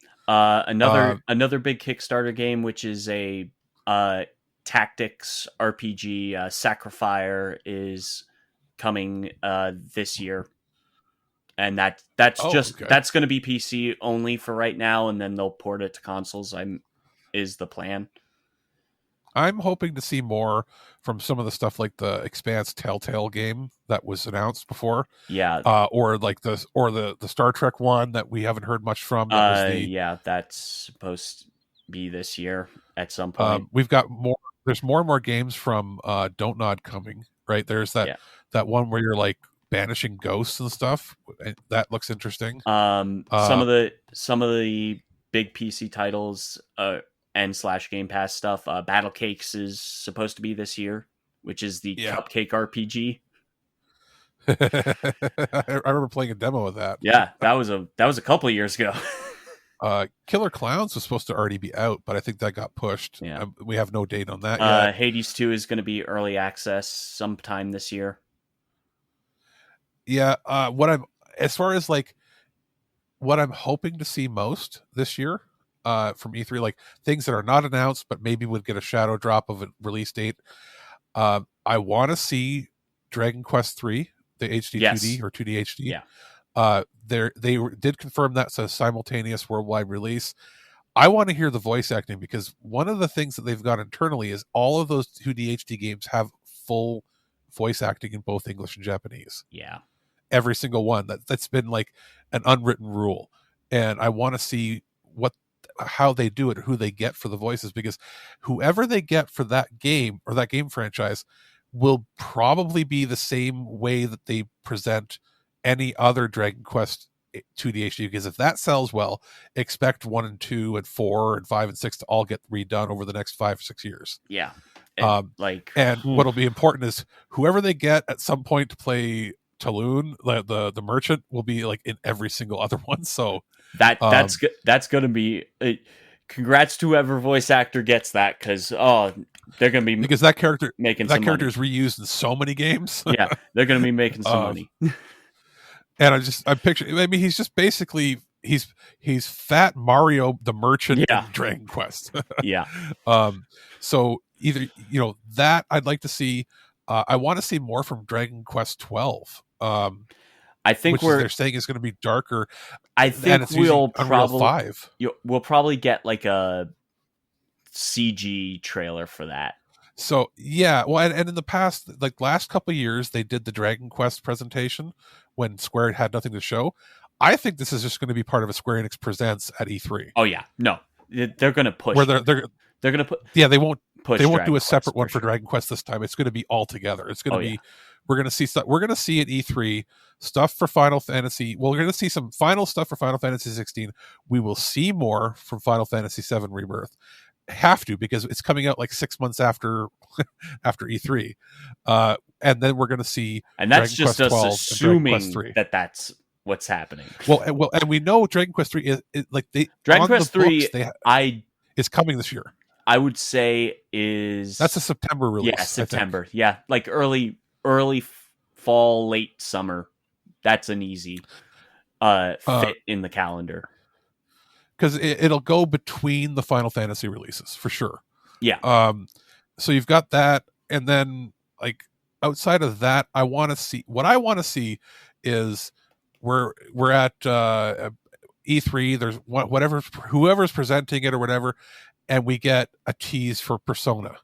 Another big Kickstarter game, which is a tactics RPG, Sacrifier, is coming this year, and that's going to be PC only for right now, and then they'll port it to consoles. Is the plan. I'm hoping to see more from some of the stuff like the Expanse Telltale game that was announced before. Yeah. Or the Star Trek one that we haven't heard much from. That's supposed to be this year at some point. We've got more. There's more and more games from Don't Nod coming, right? There's that one where you're like banishing ghosts and stuff. That looks interesting. Some of the big PC titles and / Game Pass stuff. Battle Cakes is supposed to be this year, which is the cupcake RPG. I remember playing a demo of that. Yeah, that was a couple of years ago. Killer Clowns was supposed to already be out, but I think that got pushed. Yeah. We have no date on that yet. Hades 2 is going to be early access sometime this year. Yeah, what I'm hoping to see most this year from E3, like things that are not announced but maybe would get a shadow drop of a release date. I want to see Dragon Quest III, the HD 2D or 2D HD. Yeah. They did confirm that's a simultaneous worldwide release. I want to hear the voice acting, because one of the things that they've got internally is all of those 2D HD games have full voice acting in both English and Japanese. Yeah. Every single one. That's been like an unwritten rule. And I want to see how they do it, who they get for the voices, because whoever they get for that game or that game franchise will probably be the same way that they present any other Dragon Quest 2D HD, because if that sells well, expect 1 and 2 and 4 and 5 and 6 to all get redone over the next 5 or 6 years. Yeah. What'll be important is whoever they get at some point to play Talon, the merchant, will be like in every single other one. So that's going to be congrats to whoever voice actor gets that, because they're going to be, because that character money. Is reused in so many games. Yeah, they're going to be making some money. And I'm picturing, I mean, he's just basically he's Fat Mario the Merchant in Dragon Quest. Yeah. So either that I'd like to see. I want to see more from Dragon Quest 12. I think they're saying is going to be darker. I think we'll probably get like a CG trailer for that. So yeah, well, and in the past, like last couple of years, they did the Dragon Quest presentation when Square had nothing to show. I think this is just going to be part of a Square Enix Presents at E3. Oh yeah, no, they're going to push. Where they're going to put. Yeah, they won't push. They won't Dragon do a separate Quest one for Dragon Quest this time. It's going to be all together. It's going to be. Yeah. We're going to see stuff. We're going to see at E3 stuff for Final Fantasy. Well, we're going to see some final stuff for Final Fantasy 16. We will see more from Final Fantasy 7 Rebirth. Have to, because it's coming out like 6 months after E3, and then we're going to see. And that's Dragon just Quest us assuming that's what's happening. And we know Dragon Quest 3 is like they Dragon on the Quest books 3, they I is coming this year. I would say That's a is September yeah, release, I think. September. Yeah, like early fall, late summer. That's an easy fit in the calendar. Because it'll go between the Final Fantasy releases for sure. Yeah. So you've got that, and then like outside of that, I want to see what I want to see is we're at E3. There's whatever whoever's presenting it or whatever, and we get a tease for Persona.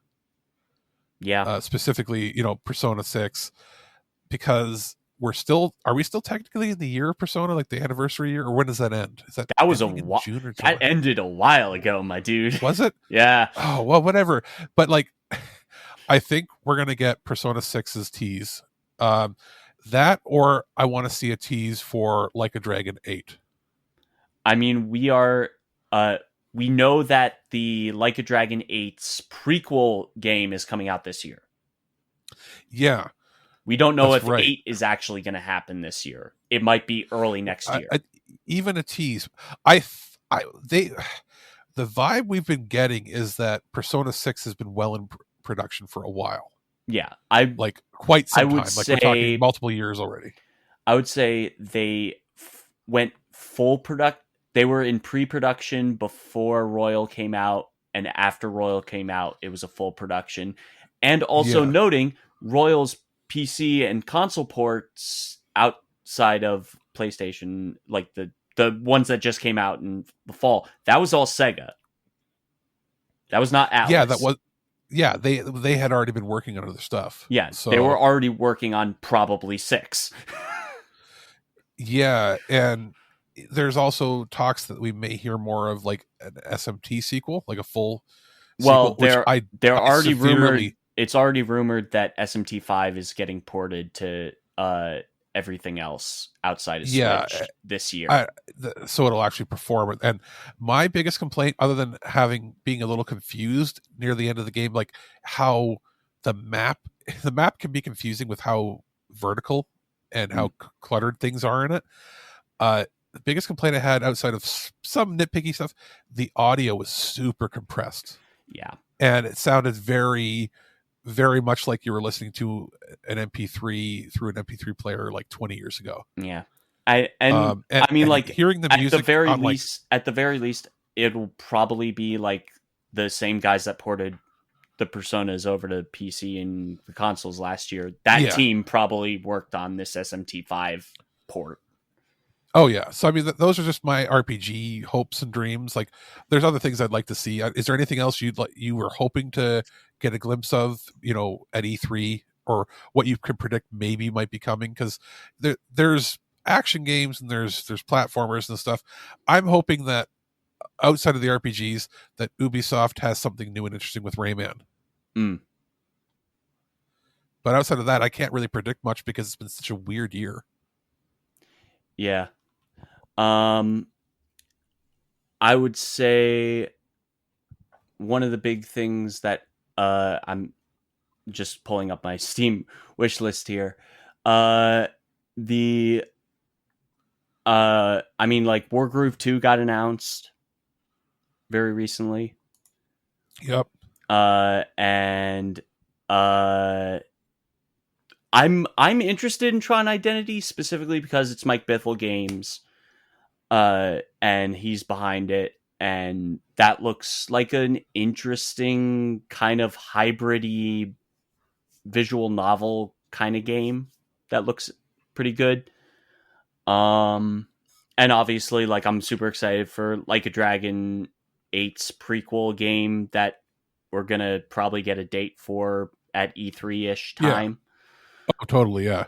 Yeah. Specifically, Persona 6, because are we still technically in the year of Persona, like the anniversary year, or when does that end? Is that That was ending in June or July? That ended a while ago, my dude. Was it? Yeah. Oh, well, whatever. But like, I think we're gonna get Persona 6's tease. That, or I want to see a tease for Like a Dragon 8. I mean, we know that the Like a Dragon 8's prequel game is coming out this year. Yeah. We don't know if right. 8 is actually going to happen this year. It might be early next year. Even a tease. The vibe we've been getting is that Persona 6 has been well in production for a while. Yeah, like quite some time. Say, we're talking multiple years already. I would say they went full product. They were in pre-production before Royal came out, and after Royal came out, it was a full production. And also noting Royal's PC and console ports outside of PlayStation, like the ones that just came out in the fall, that was all Sega. That was not Atlas. Yeah, that was. Yeah, they had already been working on other stuff. Yeah, so they were already working on probably 6. Yeah, and there's also talks that we may hear more of like an SMT sequel, like a full sequel. Well, they're already rumored. It's already rumored that SMT5 is getting ported to everything else outside of Switch this year. So it'll actually perform. And my biggest complaint, other than being a little confused near the end of the game, like how the map can be confusing with how vertical and how cluttered things are in it. The biggest complaint I had, outside of some nitpicky stuff, the audio was super compressed. Yeah. And it sounded very, very much like you were listening to an MP3 through an MP3 player like 20 years ago. Yeah. I mean, like, hearing the music at the very least, it'll probably be like the same guys that ported the Personas over to PC and the consoles last year. That team probably worked on this SMT5 port. Oh yeah. So I mean, those are just my RPG hopes and dreams. Like, there's other things I'd like to see. Is there anything else you were hoping to get a glimpse of, at E3, or what you could predict maybe might be coming? Because there's action games and there's platformers and stuff. I'm hoping that outside of the RPGs, that Ubisoft has something new and interesting with Rayman. But outside of that, I can't really predict much because it's been such a weird year. Yeah. I would say one of the big things that I'm just pulling up my Steam wish list here. I mean, like, Wargroove 2 got announced very recently. Yep. And I'm interested in Tron Identity, specifically because it's Mike Bithell Games, and he's behind it, and that looks like an interesting kind of hybrid-y visual novel kind of game that looks pretty good. And obviously, like, I'm super excited for Like a Dragon 8's prequel game that we're gonna probably get a date for at E3-ish time. Yeah. Oh, totally, yeah.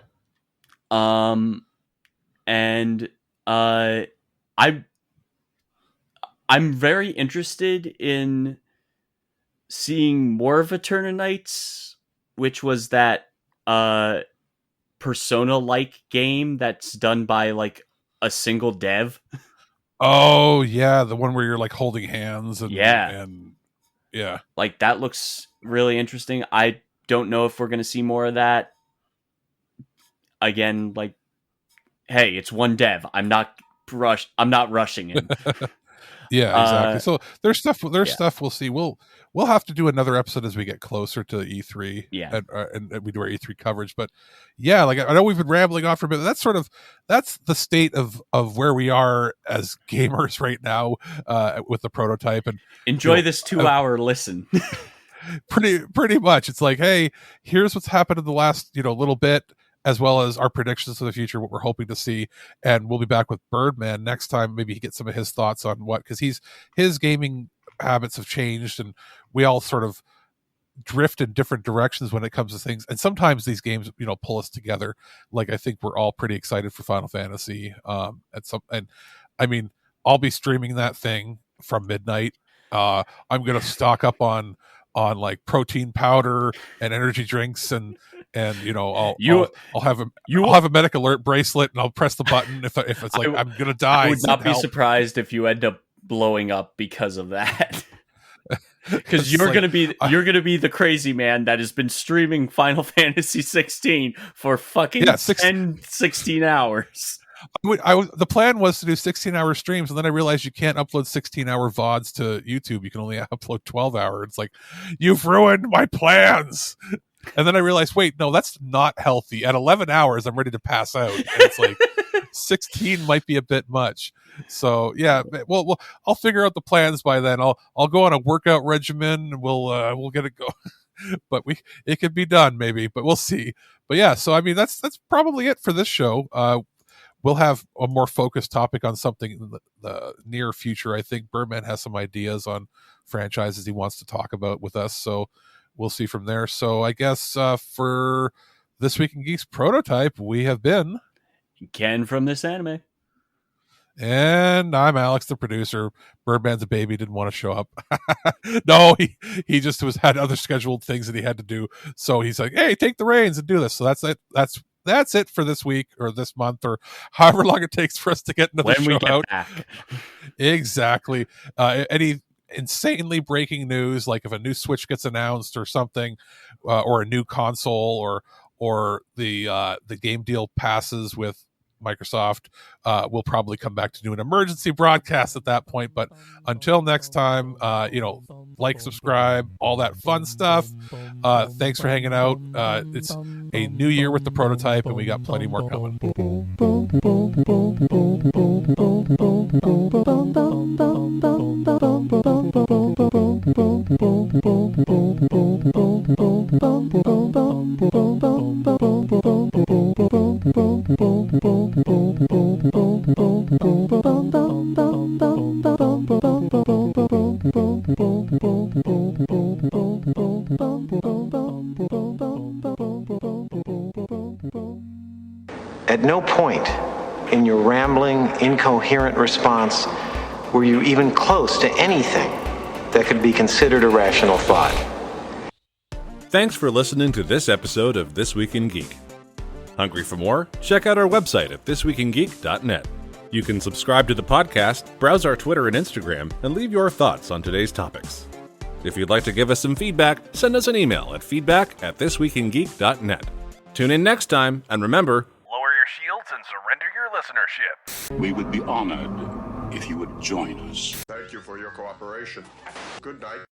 And I'm very interested in seeing more of Eternanites, which was that Persona-like game that's done by like a single dev. Oh yeah, the one where you're like holding hands and yeah, like, that looks really interesting. I don't know if we're going to see more of that. Again, like, hey, it's one dev. I'm not rushing him. Yeah, exactly. So there's stuff. There's Yeah. stuff we'll see. We'll have to do another episode as we get closer to E3. Yeah. And we do our E3 coverage. But yeah, like I know we've been rambling on for a bit. That's the state of where we are as gamers right now with the prototype. And enjoy this 2-hour listen. pretty much, it's like, hey, here's what's happened in the last little bit, as well as our predictions for the future, what we're hoping to see. And we'll be back with Birdman next time. Maybe he gets some of his thoughts on because his gaming habits have changed, and we all sort of drift in different directions when it comes to things. And sometimes these games, pull us together. Like, I think we're all pretty excited for Final Fantasy. And I mean, I'll be streaming that thing from midnight. I'm going to stock up on like protein powder and energy drinks, and I'll have a medic alert bracelet, and I'll press the button if it's like I'm gonna die. I would not be surprised if you end up blowing up because of that. Because you're gonna be the crazy man that has been streaming Final Fantasy 16 for fucking 16 hours. The plan was to do 16-hour streams, and then I realized you can't upload 16-hour VODs to YouTube. You can only upload 12-hour. It's like, you've ruined my plans. And then I realized, wait, no, that's not healthy. At 11 hours, I'm ready to pass out. And it's like 16 might be a bit much. So yeah, well, I'll figure out the plans by then. I'll go on a workout regimen, and we'll get it going. But it could be done maybe, but we'll see. But yeah, so I mean, that's probably it for this show. We'll have a more focused topic on something in the near future. I think Birdman has some ideas on franchises he wants to talk about with us, so we'll see from there. So I guess for This Week in Geeks prototype, we have been Ken from This Anime. And I'm Alex, the producer. Birdman's a baby, didn't want to show up. No, he just had other scheduled things that he had to do. So he's like, hey, take the reins and do this. So that's it. That's it for this week or this month or however long it takes for us to get another show out. Back. Exactly. Any insanely breaking news, like if a new Switch gets announced or something, or a new console, or the game deal passes with Microsoft, we'll probably come back to do an emergency broadcast at that point. But until next time, like, subscribe, all that fun stuff. Thanks for hanging out. It's a new year with the prototype, and we got plenty more coming. At no point in your rambling, incoherent response were you even close to anything that could be considered a rational thought. Thanks for listening to this episode of This Week in Geek. Hungry for more? Check out our website at thisweekingeek.net. You can subscribe to the podcast, browse our Twitter and Instagram, and leave your thoughts on today's topics. If you'd like to give us some feedback, send us an email at feedback@thisweekingeek.net. Tune in next time, and remember, lower your shields and surrender your listenership. We would be honored if you would join us. Thank you for your cooperation. Good night.